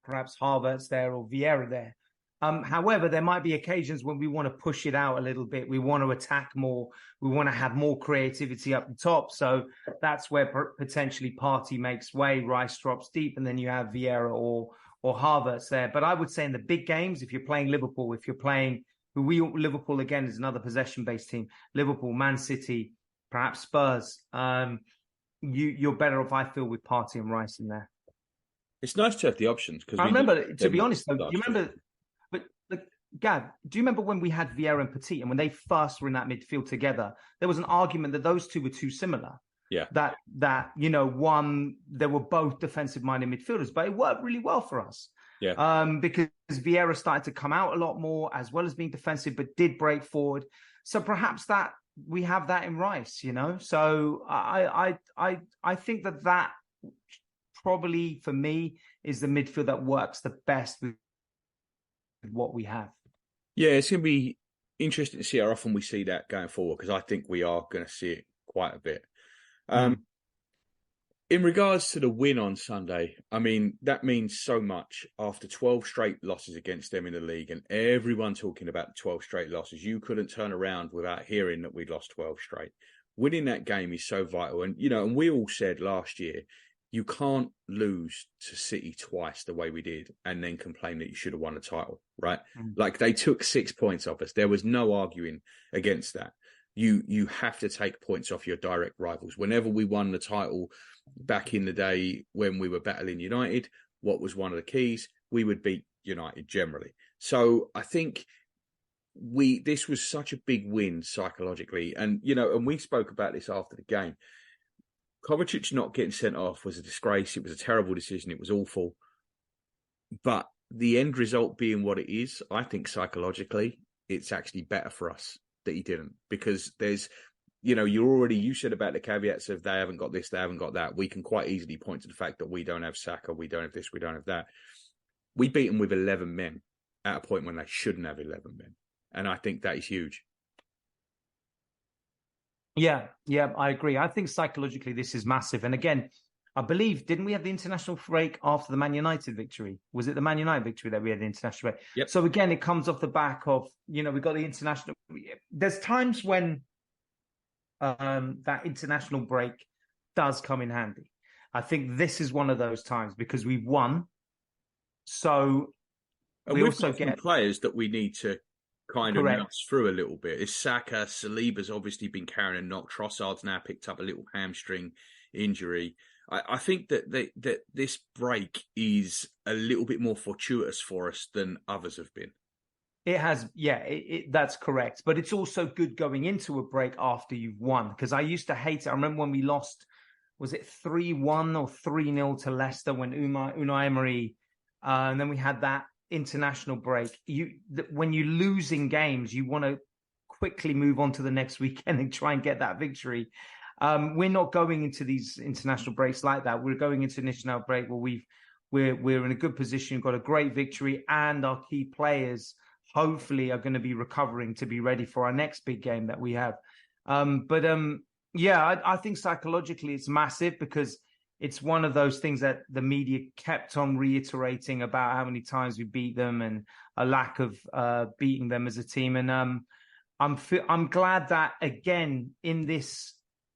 perhaps Havertz there or Vieira there. However, there might be occasions when we want to push it out a little bit. We want to attack more. We want to have more creativity up the top. So that's where potentially Partey makes way. Rice drops deep, and then you have Vieira or Havertz there. But I would say in the big games, if you're playing Liverpool, Liverpool again is another possession-based team. Liverpool, Man City, perhaps Spurs. You're better off, I feel, with Partey and Rice in there. It's nice to have the options because I remember, to be honest, though, you remember. Gav, do you remember when we had Vieira and Petit, and when they first were in that midfield together, there was an argument that those two were too similar. Yeah. That they were both defensive-minded midfielders, but it worked really well for us. Yeah. Because Vieira started to come out a lot more, as well as being defensive, but did break forward. So perhaps that we have that in Rice, So I think that probably for me is the midfield that works the best with what we have. Yeah, it's going to be interesting to see how often we see that going forward, because I think we are going to see it quite a bit. In regards to the win on Sunday, I mean, that means so much after 12 straight losses against them in the league, and everyone talking about the 12 straight losses. You couldn't turn around without hearing that we'd lost 12 straight. Winning that game is so vital. And, and we all said last year, you can't lose to City twice the way we did and then complain that you should have won the title, right? Like, they took 6 points off us. There was no arguing against that. You have to take points off your direct rivals. Whenever we won the title back in the day when we were battling United, what was one of the keys? We would beat United generally. So I think this was such a big win psychologically. And, and we spoke about this after the game. Kovacic not getting sent off was a disgrace. It was a terrible decision. It was awful. But the end result being what it is, I think psychologically, it's actually better for us that he didn't. Because there's, you said about the caveats of they haven't got this, they haven't got that. We can quite easily point to the fact that we don't have Saka, we don't have this, we don't have that. We beat them with 11 men at a point when they shouldn't have 11 men. And I think that is huge. Yeah, I agree. I think psychologically this is massive. And again, I believe, didn't we have the international break after the Man United victory? Was it the Man United victory that we had the international break? Yep. So again, it comes off the back of, we got the international. There's times when that international break does come in handy. I think this is one of those times because we've won. So we also get players that we need to kind of nuts through a little bit. It's Saka, Saliba's obviously been carrying a knock. Trossard's now picked up a little hamstring injury. I think that this break is a little bit more fortuitous for us than others have been. It has, that's correct. But it's also good going into a break after you've won, because I used to hate it. I remember when we lost, was it 3-1 or 3-0 to Leicester when Unai Emery, and then we had that international break. When you're losing games, you want to quickly move on to the next weekend and try and get that victory. We're not going into these international breaks like that. We're going into an international break where we're in a good position, got a great victory, and our key players hopefully are going to be recovering to be ready for our next big game that we have. I think psychologically it's massive because it's one of those things that the media kept on reiterating about how many times we beat them and a lack of beating them as a team. And I'm glad that, again, in this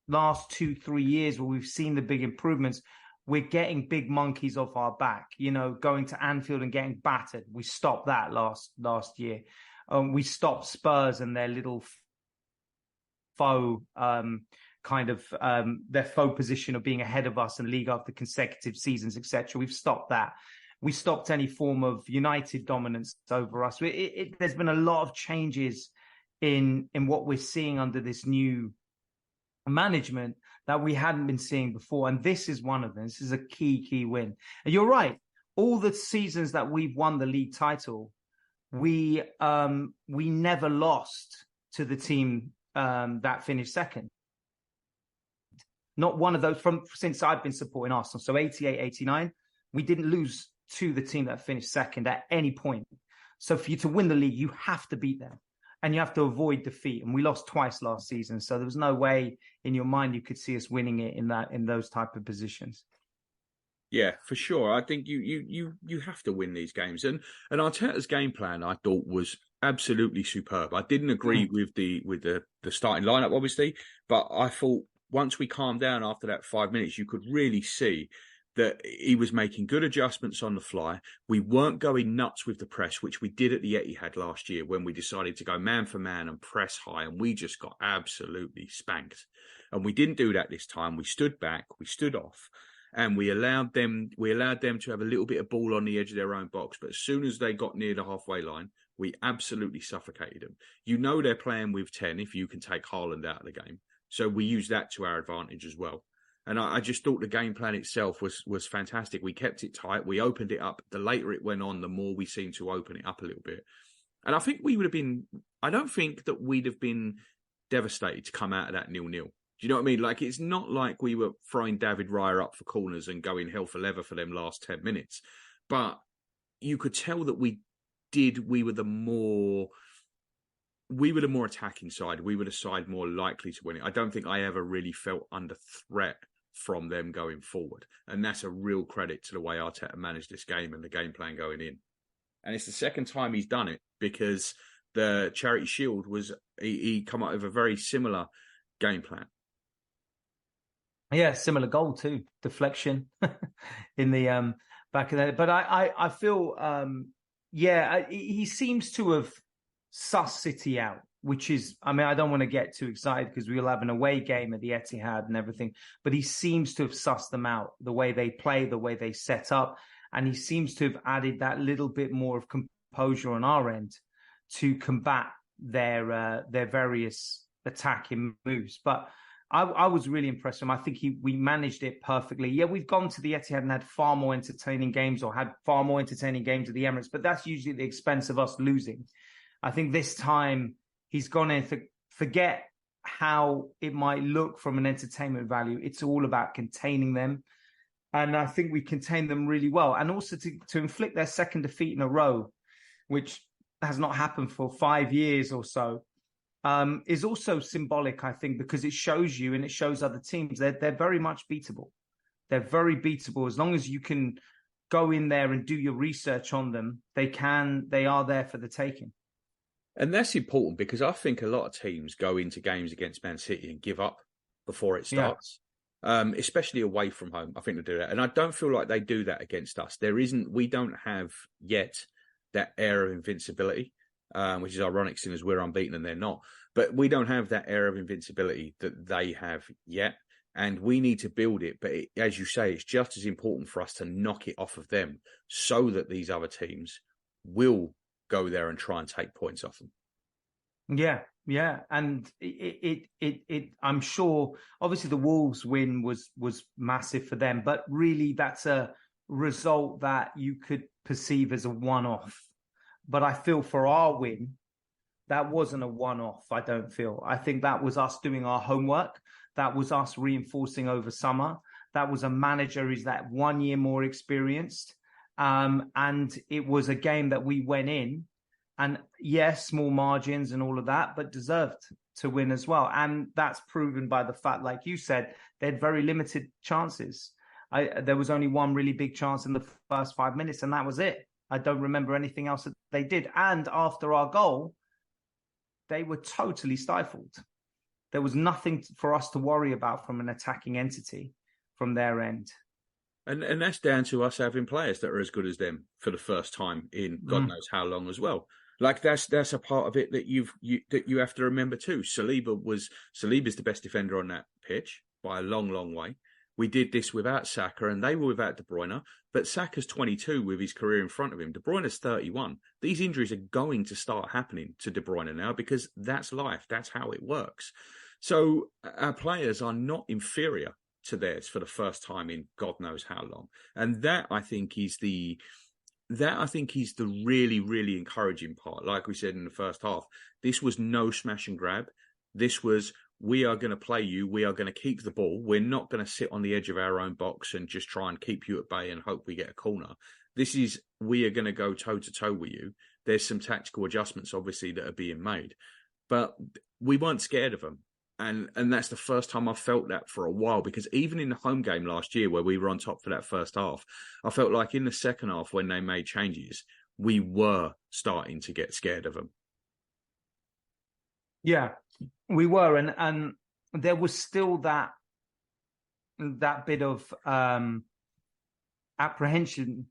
last 2-3 years where we've seen the big improvements, we're getting big monkeys off our back, going to Anfield and getting battered. We stopped that last year. We stopped Spurs and their little faux their faux position of being ahead of us in league after consecutive seasons, etc. We've stopped that. We stopped any form of United dominance over us. There's been a lot of changes in what we're seeing under this new management that we hadn't been seeing before. And this is one of them. This is a key win. And you're right. All the seasons that we've won the league title, we never lost to the team that finished second. Not one of those since I've been supporting Arsenal. So 88, 89, we didn't lose to the team that finished second at any point. So for you to win the league, you have to beat them and you have to avoid defeat. And we lost twice last season. So there was no way in your mind you could see us winning it in those type of positions. Yeah, for sure. I think you have to win these games. And Arteta's game plan, I thought, was absolutely superb. I didn't agree with the starting lineup, obviously, but I thought once we calmed down after that 5 minutes, you could really see that he was making good adjustments on the fly. We weren't going nuts with the press, which we did at the Etihad last year when we decided to go man for man and press high, and we just got absolutely spanked. And we didn't do that this time. We stood back, we stood off, and we allowed them to have a little bit of ball on the edge of their own box. But as soon as they got near the halfway line, we absolutely suffocated them. You know they're playing with 10 if you can take Haaland out of the game. So we used that to our advantage as well. And I just thought the game plan itself was fantastic. We kept it tight. We opened it up. The later it went on, the more we seemed to open it up a little bit. And I think I don't think that we'd have been devastated to come out of that 0-0. Do you know what I mean? Like, it's not like we were throwing David Raya up for corners and going hell for leather for them last 10 minutes. But you could tell that we were the more attacking side. We were the side more likely to win it. I don't think I ever really felt under threat from them going forward. And that's a real credit to the way Arteta managed this game and the game plan going in. And it's the second time he's done it, because the Charity Shield he come up with a very similar game plan. Yeah, similar goal too. Deflection in the back of there. But I feel he seems to have sussed City out, which is, I mean, I don't want to get too excited because we'll have an away game at the Etihad and everything, but he seems to have sussed them out, the way they play, the way they set up, and he seems to have added that little bit more of composure on our end to combat their various attacking moves. But I was really impressed with him. I think we managed it perfectly. Yeah, we've gone to the Etihad and had far more entertaining games, or had far more entertaining games at the Emirates, but that's usually at the expense of us losing. I think this time he's gone in to forget how it might look from an entertainment value. It's all about containing them. And I think we contained them really well. And also to inflict their second defeat in a row, which has not happened for 5 years or so, is also symbolic, I think, because it shows you and it shows other teams they're very much beatable. They're very beatable. As long as you can go in there and do your research on them, they are there for the taking. And that's important, because I think a lot of teams go into games against Man City and give up before it starts, especially away from home. I think they do that. And I don't feel like they do that against us. We don't have yet that air of invincibility, which is ironic seeing as we're unbeaten and they're not. But we don't have that air of invincibility that they have yet. And we need to build it. But as you say, it's just as important for us to knock it off of them so that these other teams will go there and try and take points off them. Yeah. And it I'm sure, obviously the Wolves win was massive for them, but really that's a result that you could perceive as a one-off. But I feel for our win, that wasn't a one-off, I don't feel. I think that was us doing our homework. That was us reinforcing over summer. That was a manager who's that 1 year more experienced. And it was a game that we went in and yes, small margins and all of that, but deserved to win as well. And that's proven by the fact, like you said, they had very limited chances. There was only one really big chance in the first 5 minutes, and that was it. I don't remember anything else that they did. And after our goal, they were totally stifled. There was nothing for us to worry about from an attacking entity from their end. And that's down to us having players that are as good as them for the first time in God knows how long as well. Like that's a part of it that you have to remember too. Saliba's the best defender on that pitch by a long, long way. We did this without Saka, and they were without De Bruyne. But Saka's 22 with his career in front of him. De Bruyne's 31. These injuries are going to start happening to De Bruyne now, because that's life. That's how it works. So our players are not inferior to theirs for the first time in God knows how long. And that I think is the really, really encouraging part. Like we said in the first half, this was no smash and grab. This was, we are going to play you. We are going to keep the ball. We're not going to sit on the edge of our own box and just try and keep you at bay and hope we get a corner. This is, we are going to go toe-to-toe with you. There's some tactical adjustments, obviously, that are being made. But we weren't scared of them. And that's the first time I felt that for a while, because even in the home game last year where we were on top for that first half, I felt like in the second half when they made changes, we were starting to get scared of them. Yeah, we were. And there was still that bit of apprehension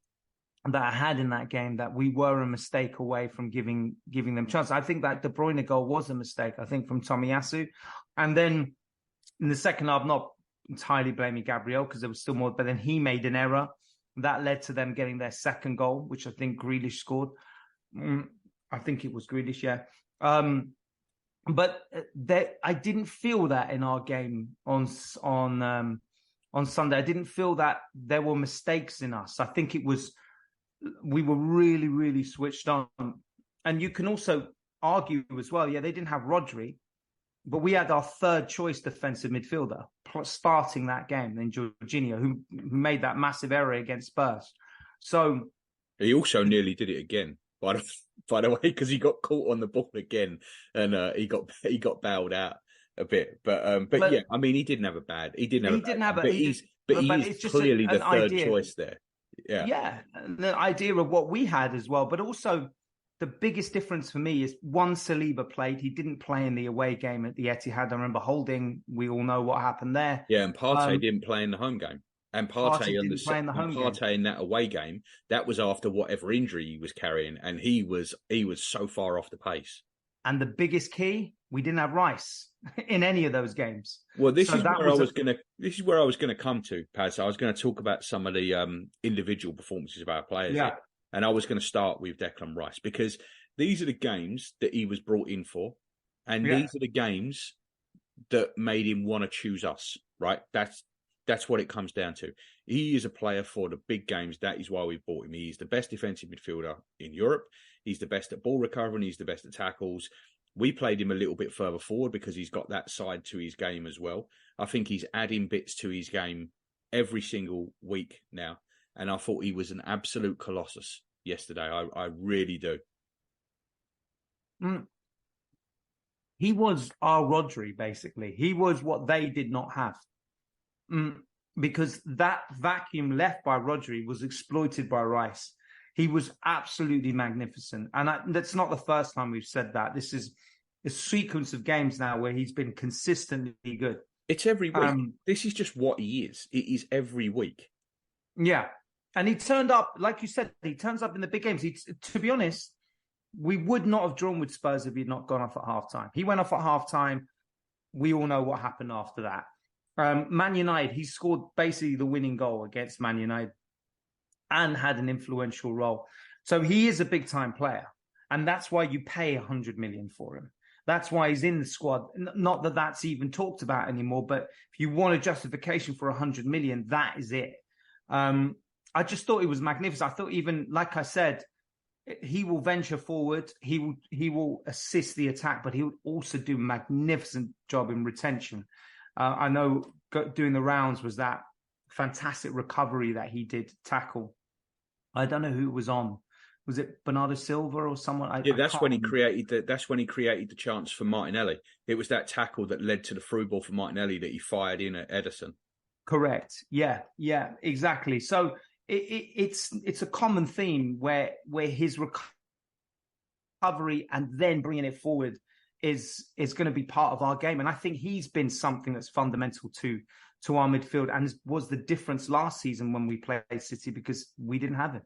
that I had in that game, that we were a mistake away from giving them chance. I think that De Bruyne goal was a mistake, I think, from Tomiyasu. And then in the second half, not entirely blaming Gabriel because there was still more, but then he made an error that led to them getting their second goal, which I think Grealish scored. I think it was Grealish, yeah. But I didn't feel that in our game on Sunday. I didn't feel that there were mistakes in us. I think we were really, really switched on. And you can also argue as well, yeah, they didn't have Rodri, but we had our third choice defensive midfielder starting that game, then Jorginho, who made that massive error against Spurs. So he also nearly did it again, by the way, because he got caught on the ball again, and he got bailed out a bit. But yeah, I mean, he didn't have a bad. But he's clearly the third choice there. Yeah, the idea of what we had as well, but also the biggest difference for me is one, Saliba played. He didn't play in the away game at the Etihad. I remember Holding. We all know what happened there. Yeah, and Partey didn't play in the home game. And Partey in that away game, that was after whatever injury he was carrying, and he was so far off the pace. And the biggest key, we didn't have Rice in any of those games. Well, this is where I was gonna come to, Paz. I was going to talk about some of the individual performances of our players. Yeah. And I was going to start with Declan Rice, because these are the games that he was brought in for, and these are the games that made him want to choose us. Right? That's what it comes down to. He is a player for the big games. That is why we bought him. He's the best defensive midfielder in Europe. He's the best at ball recovery. He's the best at tackles. We played him a little bit further forward because he's got that side to his game as well. I think he's adding bits to his game every single week now. And I thought he was an absolute colossus yesterday. I really do. He was our Rodri, basically. He was what they did not have. Because that vacuum left by Rodri was exploited by Rice. He was absolutely magnificent. And that's not the first time we've said that. This is a sequence of games now where he's been consistently good. It's every week. This is just what he is. It is every week. Yeah. And he turned up, like you said, he turns up in the big games. To be honest, we would not have drawn with Spurs if he'd not gone off at halftime. He went off at halftime. We all know what happened after that. Man United, he scored basically the winning goal against Man United and had an influential role. So he is a big-time player. And that's why you pay 100 million for him. That's why he's in the squad. Not that that's even talked about anymore, but if you want a justification for 100 million, that is it. I just thought it was magnificent. I thought, even, like I said, he will venture forward. He will assist the attack, but he will also do a magnificent job in retention. I know doing the rounds was that fantastic recovery that he did tackle. I don't know who it was on. Was it Bernardo Silva or someone? That's when he created the chance for Martinelli. It was that tackle that led to the through ball for Martinelli that he fired in at Ederson. Correct. Yeah, exactly. So it's a common theme where his recovery and then bringing it forward is going to be part of our game. And I think he's been something that's fundamental to our midfield and was the difference last season when we played City, because we didn't have him.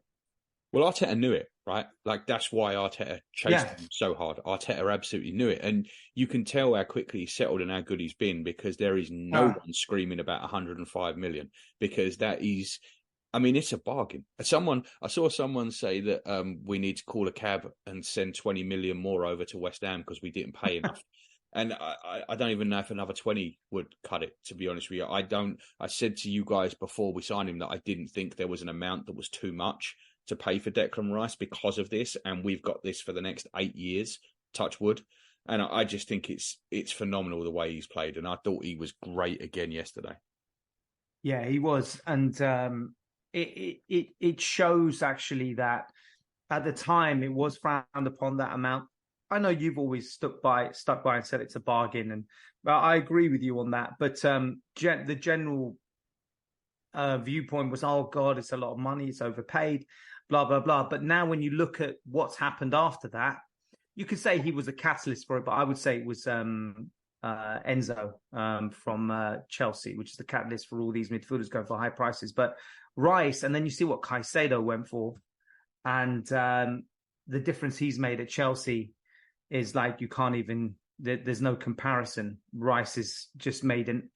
Well, Arteta knew it, right? Like, that's why Arteta chased him so hard. Arteta absolutely knew it. And you can tell how quickly he's settled and how good he's been, because there is no one screaming about 105 million, because that is, I mean, it's a bargain. I saw someone say that we need to call a cab and send 20 million more over to West Ham because we didn't pay enough. And I don't even know if another 20 would cut it, to be honest with you. I said to you guys before we signed him that I didn't think there was an amount that was too much to pay for Declan Rice because of this. And we've got this for the next 8 years, touch wood. And I just think it's phenomenal the way he's played. And I thought he was great again yesterday. Yeah, he was. And it shows actually that at the time it was frowned upon that amount. I know you've always stuck by and said it's a bargain, and I agree with you on that. But the general viewpoint was, oh God, it's a lot of money, it's overpaid, blah blah blah. But now when you look at what's happened after that, you could say he was a catalyst for it, but I would say it was Enzo from Chelsea, which is the catalyst for all these midfielders going for high prices. But Rice, and then you see what Caicedo went for, and the difference he's made at Chelsea is like you can't even. There's no comparison. Rice has just made an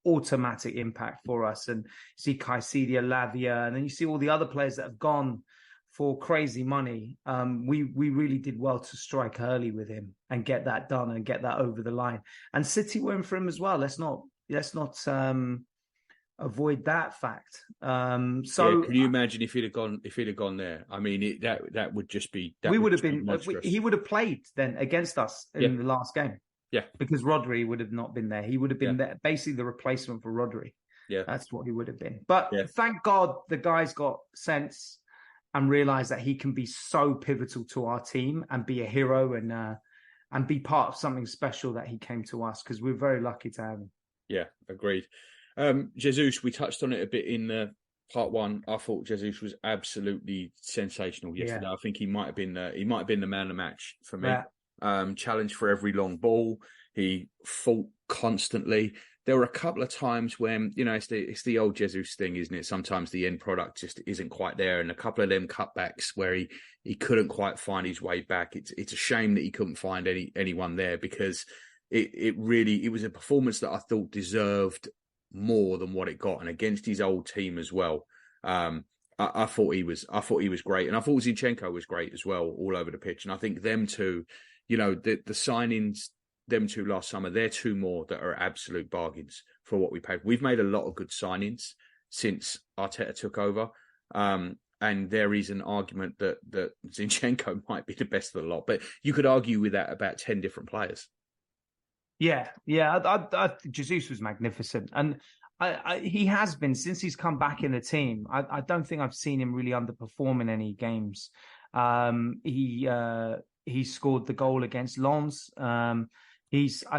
automatic impact for us, and you see Caicedo, Lavia, and then you see all the other players that have gone for crazy money. We really did well to strike early with him and get that done and get that over the line. And City were in for him as well. Let's not avoid that fact. Can you imagine if he'd have gone there? I mean, that would just be. We would have been. He would have played then against us in the last game. Yeah, because Rodri would have not been there. He would have been there, basically the replacement for Rodri. Yeah, that's what he would have been. But thank God the guy's got sense and realize that he can be so pivotal to our team and be a hero and be part of something special that he came to us, because we're very lucky to have him. Yeah, agreed. Jesus, we touched on it a bit in part one. I thought Jesus was absolutely sensational yesterday. I think he might have been the man of the match for me. Challenge for every long ball. He fought constantly. There were a couple of times when, it's the old Jesus thing, isn't it? Sometimes the end product just isn't quite there. And a couple of them cutbacks where he couldn't quite find his way back. It's a shame that he couldn't find anyone there, because it was a performance that I thought deserved more than what it got, and against his old team as well. I thought he was great, and I thought Zinchenko was great as well, all over the pitch. And I think them two, the signings, them two last summer, they're two more that are absolute bargains for what we paid. We've made a lot of good signings since Arteta took over, and there is an argument that Zinchenko might be the best of the lot, but you could argue with that about 10 different players. Yeah. Jesus was magnificent, and he has been since he's come back in the team. I don't think I've seen him really underperform in any games. He scored the goal against Lens. I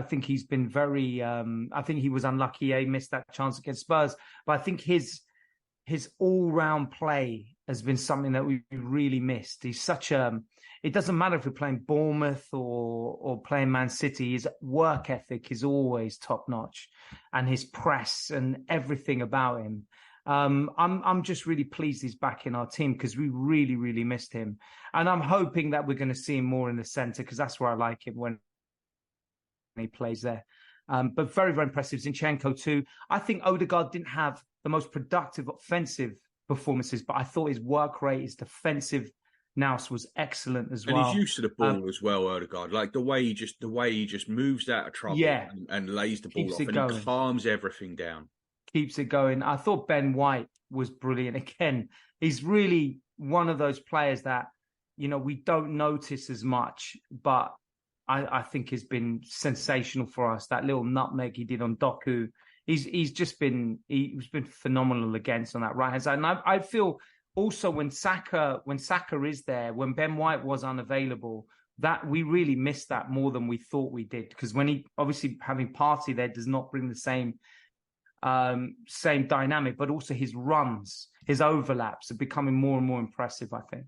think he's been very. I think he was unlucky. He missed that chance against Spurs, but I think his all-round play has been something that we really missed. He's such a. It doesn't matter if we're playing Bournemouth or playing Man City. His work ethic is always top notch, and his press and everything about him. I'm just really pleased he's back in our team, because we really, really missed him, and I'm hoping that we're going to see him more in the centre, because that's where I like him when he plays there. But very, very impressive. Zinchenko too. I think Odegaard didn't have the most productive offensive performances, but I thought his work rate, his defensive nous was excellent as well. And he's used to the ball as well, Odegaard. Like the way he just moves out of trouble and lays the ball off, and he calms everything down. Keeps it going. I thought Ben White was brilliant. Again, he's really one of those players that, we don't notice as much, but I think has been sensational for us. That little nutmeg he did on Doku, he's been phenomenal against on that right hand side. And I feel also when Saka is there, when Ben White was unavailable, that we really missed that more than we thought we did, because when he obviously having Partey there does not bring the same dynamic, but also his runs, his overlaps are becoming more and more impressive, I think.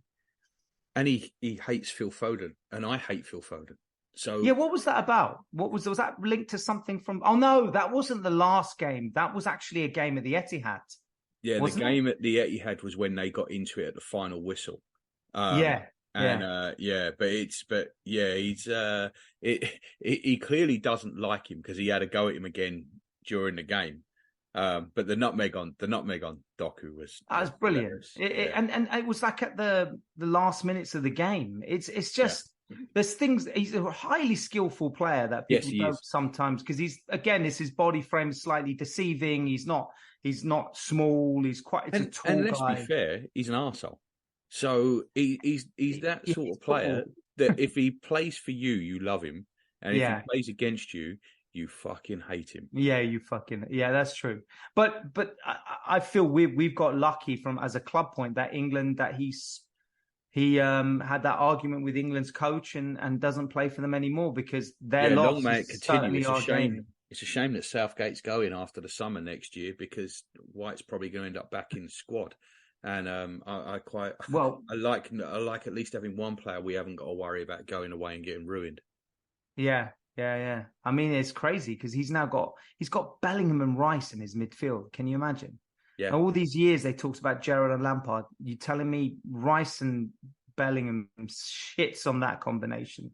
And he hates Phil Foden, and I hate Phil Foden. So yeah, what was that about? Was that linked to something from? Oh no, that wasn't the last game. That was actually a game at the Etihad. Yeah, the game at the Etihad was when they got into it at the final whistle. He clearly doesn't like him, because he had a go at him again during the game. But the nutmeg on Doku was brilliant. And it was like at the last minutes of the game. It's just there's things. He's a highly skillful player that people don't sometimes, because his body frame is slightly deceiving. He's not small. He's quite a tall and let's guy. be fair, he's an arsehole. So he's that sort of player that if he plays for you, you love him. And if he plays against you, you fucking hate him. Yeah, that's true. But I feel we've got lucky from as a club point that England that he had that argument with England's coach and doesn't play for them anymore because their loss long may it continue. It's a shame. It's a shame that Southgate's going after the summer next year because White's probably going to end up back in the squad. And I like at least having one player we haven't got to worry about going away and getting ruined. Yeah. I mean, it's crazy because he's got Bellingham and Rice in his midfield. Can you imagine? Yeah. And all these years they talked about Gerrard and Lampard. You telling me Rice and Bellingham shits on that combination?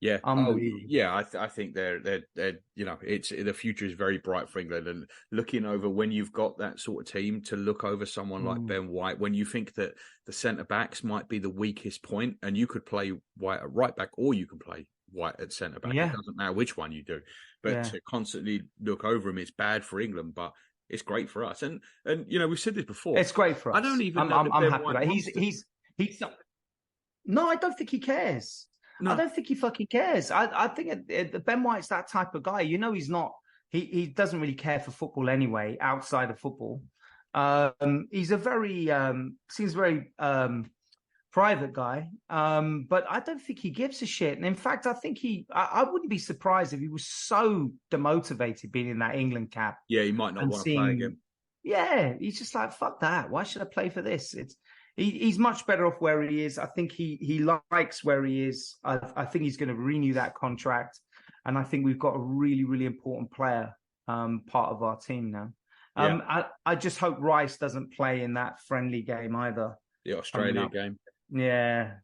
Yeah. I think they're it's the future is very bright for England, and looking over when you've got that sort of team to look over someone like Ben White, when you think that the centre backs might be the weakest point, and you could play White at right back or you can play White at centre back. It doesn't matter which one you do, but to constantly look over him, it's bad for England, but it's great for us. And we've said this before. It's great for us. I don't even. I'm happy with that. He's not. No, I don't think he cares. No. I don't think he fucking cares. I think Ben White's that type of guy. He's not. He doesn't really care for football anyway. Outside of football, he's a very seems very private guy, but I don't think he gives a shit. And in fact, I think I wouldn't be surprised if he was so demotivated being in that England cap. Yeah, he might not want to play again. Yeah, he's just like, fuck that. Why should I play for this? He's much better off where he is. I think he likes where he is. I think he's going to renew that contract. And I think we've got a really, really important player part of our team now. I just hope Rice doesn't play in that friendly game either. The Australia game. Yeah.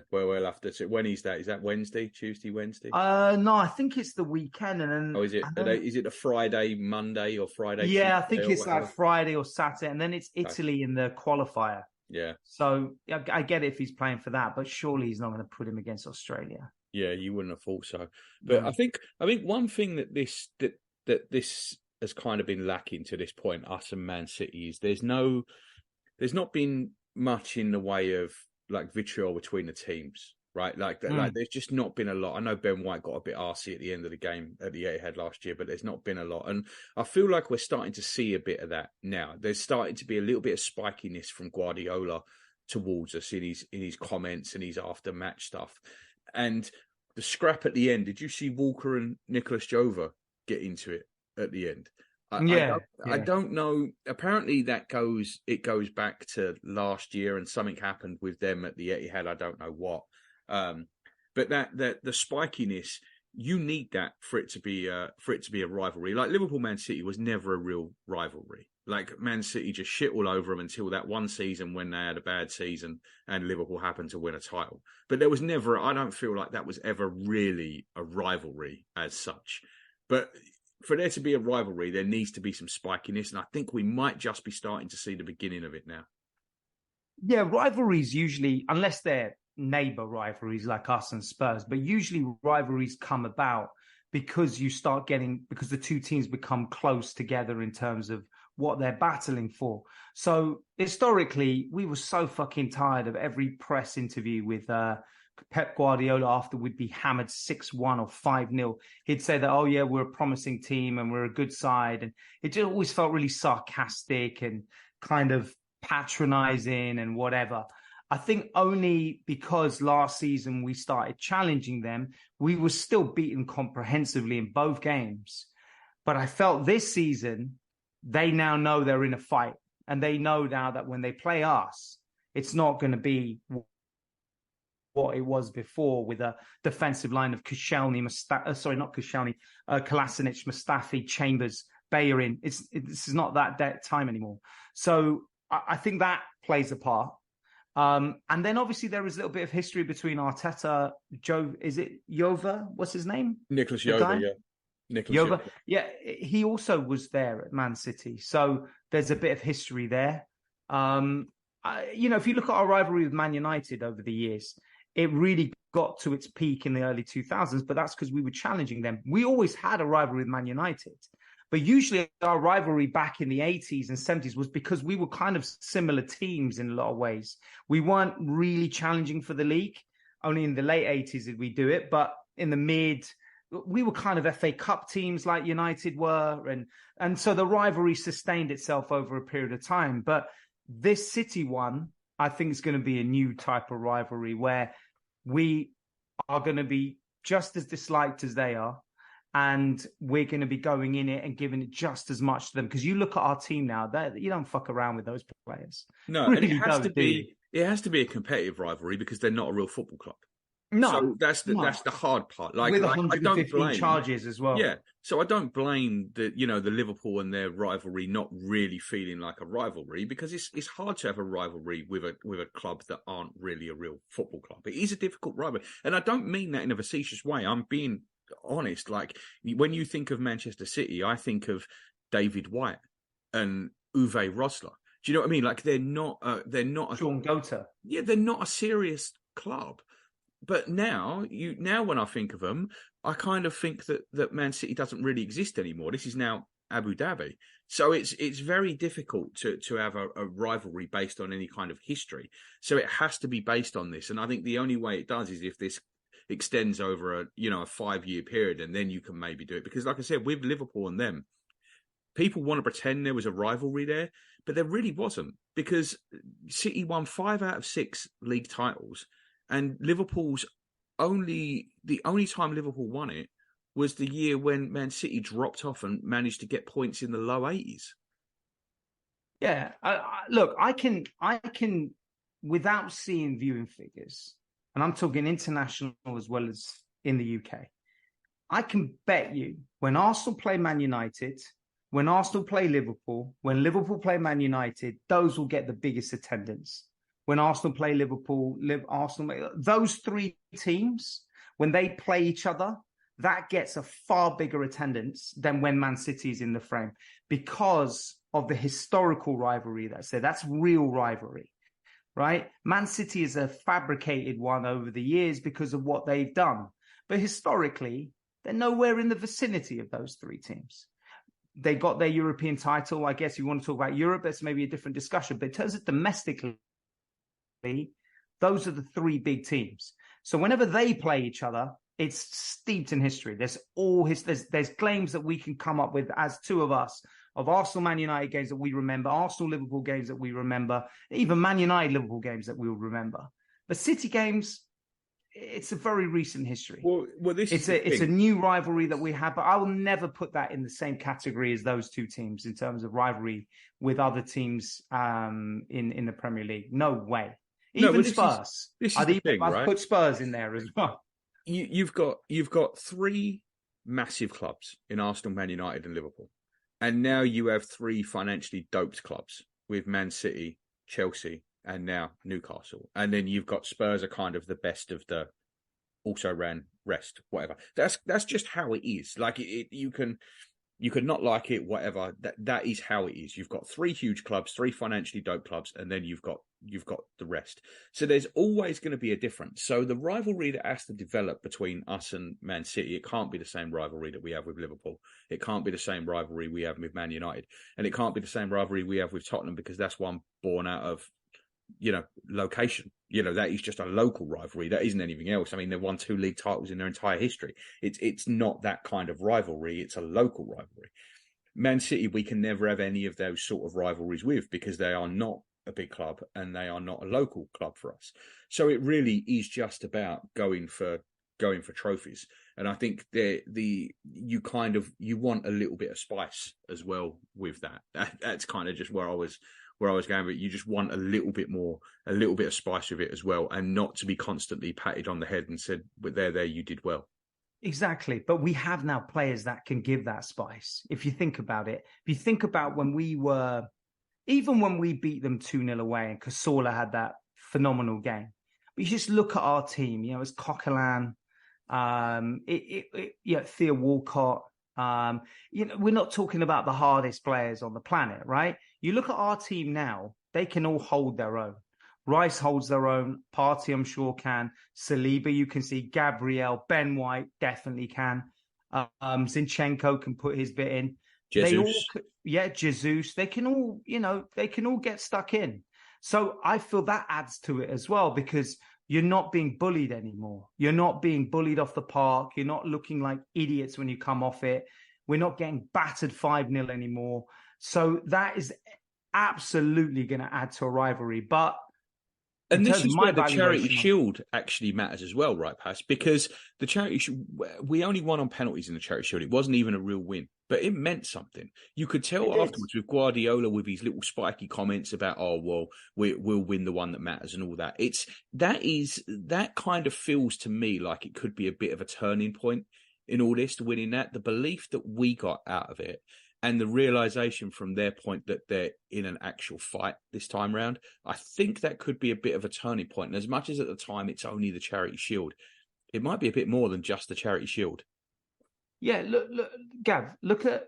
Well, we'll have to see. When is that? Is that Wednesday, Tuesday, Wednesday? No, I think it's the weekend. And then, is it? Is it a Friday, Monday, or Friday? Yeah, Tuesday, I think it's like Friday or Saturday, and then it's Italy in the qualifier. Yeah. So I get it if he's playing for that, but surely he's not going to put him against Australia. Yeah, you wouldn't have thought so. But I think one thing that this has kind of been lacking to this point, us and Man City, is there's not been much in the way of like vitriol between the teams, right? Like there's just not been a lot. I know Ben White got a bit arsey at the end of the game at the Etihad last year, but there's not been a lot. And I feel like we're starting to see a bit of that now. There's starting to be a little bit of spikiness from Guardiola towards us in his comments and his after match stuff. And the scrap at the end, did you see Walker and Nicholas Jova get into it at the end? I don't know. Apparently that goes back to last year and something happened with them at the Etihad. I don't know what. But that the spikiness, you need that for it to be a rivalry. Like Liverpool Man City was never a real rivalry. Like Man City just shit all over them until that one season when they had a bad season and Liverpool happened to win a title. But there was never, I don't feel like that was ever really a rivalry as such. But for there to be a rivalry, there needs to be some spikiness. And I think we might just be starting to see the beginning of it now. Yeah, rivalries usually, unless they're neighbour rivalries like us and Spurs, but usually rivalries come about because the two teams become close together in terms of what they're battling for. So historically, we were so fucking tired of every press interview with Pep Guardiola after we'd be hammered 6-1 or 5-0. He'd say that, oh yeah, we're a promising team and we're a good side. And it just always felt really sarcastic and kind of patronizing and whatever. I think only because last season we started challenging them, we were still beaten comprehensively in both games. But I felt this season, they now know they're in a fight. And they know now that when they play us, it's not going to be what it was before with a defensive line of Koscielny, Kolasinac, Mustafi, Chambers, Bellerin. This is not that time anymore. So I think that plays a part. And then obviously there is a little bit of history between Arteta, is it Jova? What's his name? Nicholas Jova, yeah. Nicholas Jova. Yeah, he also was there at Man City. So there's a bit of history there. If you look at our rivalry with Man United over the years, it really got to its peak in the early 2000s, but that's because we were challenging them. We always had a rivalry with Man United, but usually our rivalry back in the 80s and 70s was because we were kind of similar teams in a lot of ways. We weren't really challenging for the league. Only in the late 80s did we do it, but in the mid we were kind of FA Cup teams like United were, and so the rivalry sustained itself over a period of time. But this City one, I think, is going to be a new type of rivalry where we are going to be just as disliked as they are, and we're going to be going in it and giving it just as much to them. Because you look at our team now, you don't fuck around with those players. No, really, and it has to be a competitive rivalry because they're not a real football club. No, so that's the hard part. Like, with I don't blame charges as well. Yeah, so I don't blame the Liverpool and their rivalry not really feeling like a rivalry, because it's hard to have a rivalry with a club that aren't really a real football club. It is a difficult rivalry, and I don't mean that in a facetious way. I'm being honest. Like, when you think of Manchester City, I think of David White and Uwe Rosler. Do you know what I mean? Like, they're not Sean Gota. Yeah, they're not a serious club. But now when I think of them, I kind of think that Man City doesn't really exist anymore. This is now Abu Dhabi. So it's very difficult to have a rivalry based on any kind of history. So it has to be based on this. And I think the only way it does is if this extends over a 5-year period, and then you can maybe do it. Because like I said, with Liverpool and them, people want to pretend there was a rivalry there, but there really wasn't, because City won 5 out of 6 league titles. And the only time Liverpool won it was the year when Man City dropped off and managed to get points in the low 80s. Yeah, look, I can, without seeing viewing figures, and I'm talking international as well as in the UK, I can bet you when Arsenal play Man United, when Arsenal play Liverpool, when Liverpool play Man United, those will get the biggest attendance. When Arsenal play Liverpool, those 3 teams, when they play each other, that gets a far bigger attendance than when Man City is in the frame, because of the historical rivalry that's there. That's real rivalry, right? Man City is a fabricated one over the years because of what they've done. But historically, they're nowhere in the vicinity of those 3 teams. They got their European title. I guess you want to talk about Europe, that's maybe a different discussion. But in terms of domestically, those are the 3 big teams. So whenever they play each other, it's steeped in history. There's claims that we can come up with as 2 of us of Arsenal Man United games that we remember, Arsenal Liverpool games that we remember, even Man United Liverpool games that we will remember. But City games, it's a very recent history. Well, it's a new rivalry that we have, but I will never put that in the same category as those 2 teams in terms of rivalry with other teams in the Premier League. No way. Even Spurs. I'd put Spurs in there as well. You've got 3 massive clubs in Arsenal, Man United, and Liverpool, and now you have 3 financially doped clubs with Man City, Chelsea, and now Newcastle. And then you've got Spurs are kind of the best of the also ran rest, whatever. That's just how it is. Like, you can not like it, whatever. That is how it is. You've got 3 huge clubs, 3 financially doped clubs, and then you've got the rest. So there's always going to be a difference. So the rivalry that has to develop between us and Man City, it can't be the same rivalry that we have with Liverpool. It can't be the same rivalry we have with Man United. And it can't be the same rivalry we have with Tottenham, because that's one born out of, location. That is just a local rivalry. That isn't anything else. I mean, they've won 2 league titles in their entire history. It's not that kind of rivalry. It's a local rivalry. Man City, we can never have any of those sort of rivalries with, because they are not a big club and they are not a local club for us. So it really is just about going for trophies. And I think you want a little bit of spice as well with that. That's kind of just where I was going, but you just want a little bit of spice with it as well, and not to be constantly patted on the head and said, "But there, you did well." Exactly. But we have now players that can give that spice. If you think about it, if you think about when we beat them 2-0 away and Cazorla had that phenomenal game, but you just look at our team, it's Coquelin, Theo Walcott, we're not talking about the hardest players on the planet, right? You look at our team now, they can all hold their own. Rice holds their own. Partey, I'm sure, can. Saliba, you can see. Gabriel, Ben White definitely can. Zinchenko can put his bit in. Jesus. Jesus. They can all get stuck in. So I feel that adds to it as well, because you're not being bullied anymore. You're not being bullied off the park. You're not looking like idiots when you come off it. We're not getting battered 5-0 anymore. So that is absolutely going to add to a rivalry. But and this is where the Charity Shield actually matters as well, right, Pas? Because the Charity Shield, we only won on penalties in the Charity Shield. It wasn't even a real win, but it meant something. You could tell afterwards with Guardiola with his little spiky comments about, oh, well, we'll win the one that matters and all that. That kind of feels to me like it could be a bit of a turning point in all this, to winning that. The belief that we got out of it, and the realization from their point that they're in an actual fight this time round, I think that could be a bit of a turning point. And as much as at the time it's only the Charity Shield, it might be a bit more than just the Charity Shield. Yeah, look, Gav, look at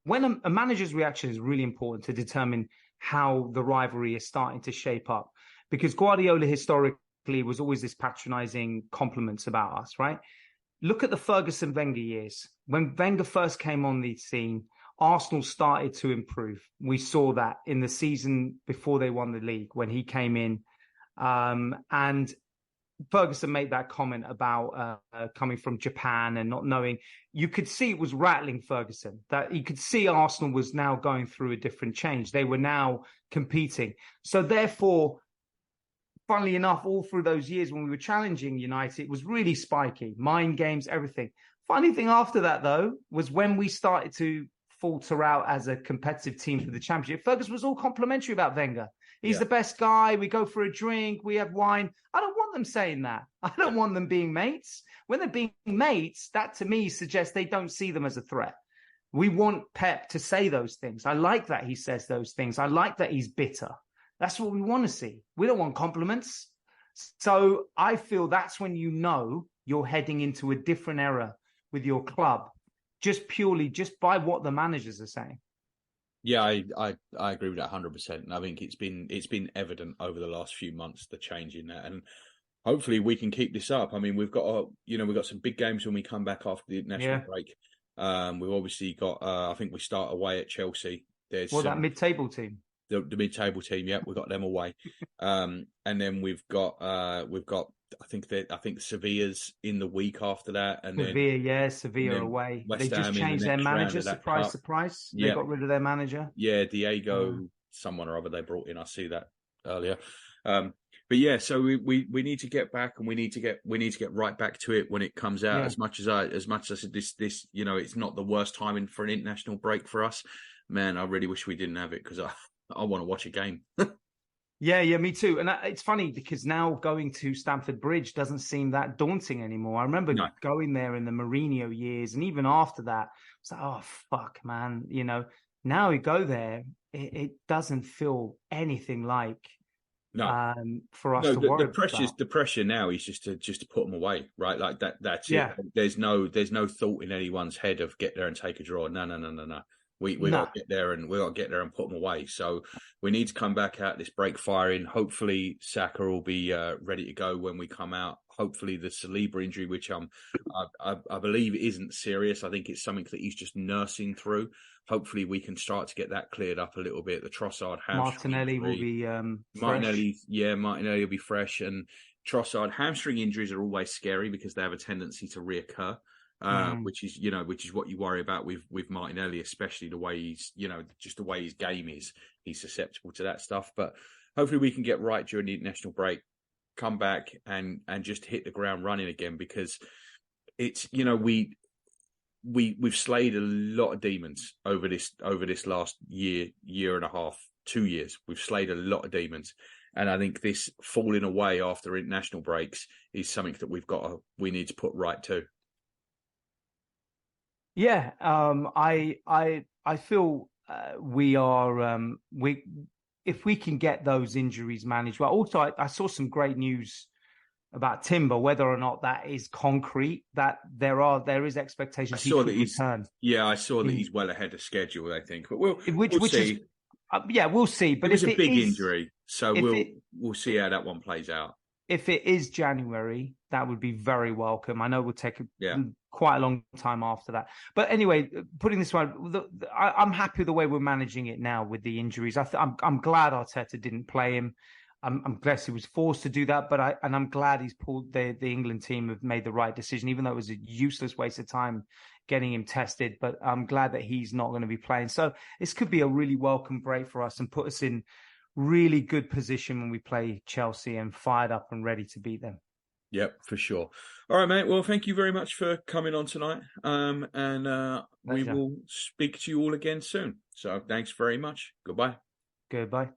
when a manager's reaction is really important to determine how the rivalry is starting to shape up. Because Guardiola historically was always this patronizing compliments about us, right? Look at the Ferguson-Wenger years. When Wenger first came on the scene, Arsenal started to improve. We saw that in the season before they won the league when he came in. And Ferguson made that comment about coming from Japan and not knowing. You could see it was rattling Ferguson, that you could see Arsenal was now going through a different change. They were now competing. So therefore, funnily enough, all through those years when we were challenging United, it was really spiky, mind games, everything. Funny thing after that, though, was when we started to falter out as a competitive team for the championship. Ferguson was all complimentary about Wenger. He's the best guy. We go for a drink. We have wine. I don't want them saying that. I don't want them being mates. When they're being mates, that to me suggests they don't see them as a threat. We want Pep to say those things. I like that he says those things. I like that he's bitter. That's what we want to see. We don't want compliments. So I feel that's when you know you're heading into a different era with your club, just by what the managers are saying. Yeah, I agree with that 100%. And I think it's been evident over the last few months, the change in that, and hopefully we can keep this up. I mean, we've got some big games when we come back after the international break. We've obviously got I think we start away at Chelsea. There's that mid-table team. The mid-table team, yeah, we've got them away, and then we've got I think Sevilla's in the week after that, and Sevilla away. They just Ham changed their manager. Surprise! They got rid of their manager. Yeah, Diego, someone or other they brought in. I see that earlier. But yeah, so we need to get back, and we need to get right back to it when it comes out. As much as I said, this it's not the worst timing for an international break for us. Man, I really wish we didn't have it because I want to watch a game. Yeah, me too. And it's funny because now going to Stamford Bridge doesn't seem that daunting anymore. I remember going there in the Mourinho years, and even after that, it's like, oh, fuck, man. Now we go there, it doesn't feel anything like for us to worry about. The pressure now is just to put them away, right? Like that's it. There's no thought in anyone's head of get there and take a draw. No. We got to get there and put them away. So we need to come back out this break firing. Hopefully Saka will be ready to go when we come out. Hopefully the Saliba injury, which I believe isn't serious. I think it's something that he's just nursing through. Hopefully we can start to get that cleared up a little bit. The Trossard hamstring Martinelli will be Martinelli will be fresh. And Trossard hamstring injuries are always scary because they have a tendency to reoccur. Which is what you worry about with Martinelli, especially the way he's, just the way his game is. He's susceptible to that stuff. But hopefully we can get right during the international break, come back and just hit the ground running again, because it's, we've slayed a lot of demons over this last year and a half, 2 years. We've slayed a lot of demons. And I think this falling away after international breaks is something that we need to put right too. Yeah, I feel we are if we can get those injuries managed well. Also, I saw some great news about Timber, whether or not that is concrete, that there is expectations he could return. Yeah, I saw that he's well ahead of schedule, I think, but we'll see. We'll see. But it's a big injury, so we'll see how that one plays out. If it is January, that would be very welcome. I know it will take quite a long time after that. But anyway, putting this one, I'm happy with the way we're managing it now with the injuries. I'm glad Arteta didn't play him. I'm glad he was forced to do that, but I'm glad he's pulled the England team have made the right decision, even though it was a useless waste of time getting him tested. But I'm glad that he's not going to be playing. So this could be a really welcome break for us and put us in really good position when we play Chelsea and fired up and ready to beat them. Yep, for sure. All right, mate. Well, thank you very much for coming on tonight. We will speak to you all again soon. So thanks very much. Goodbye. Goodbye.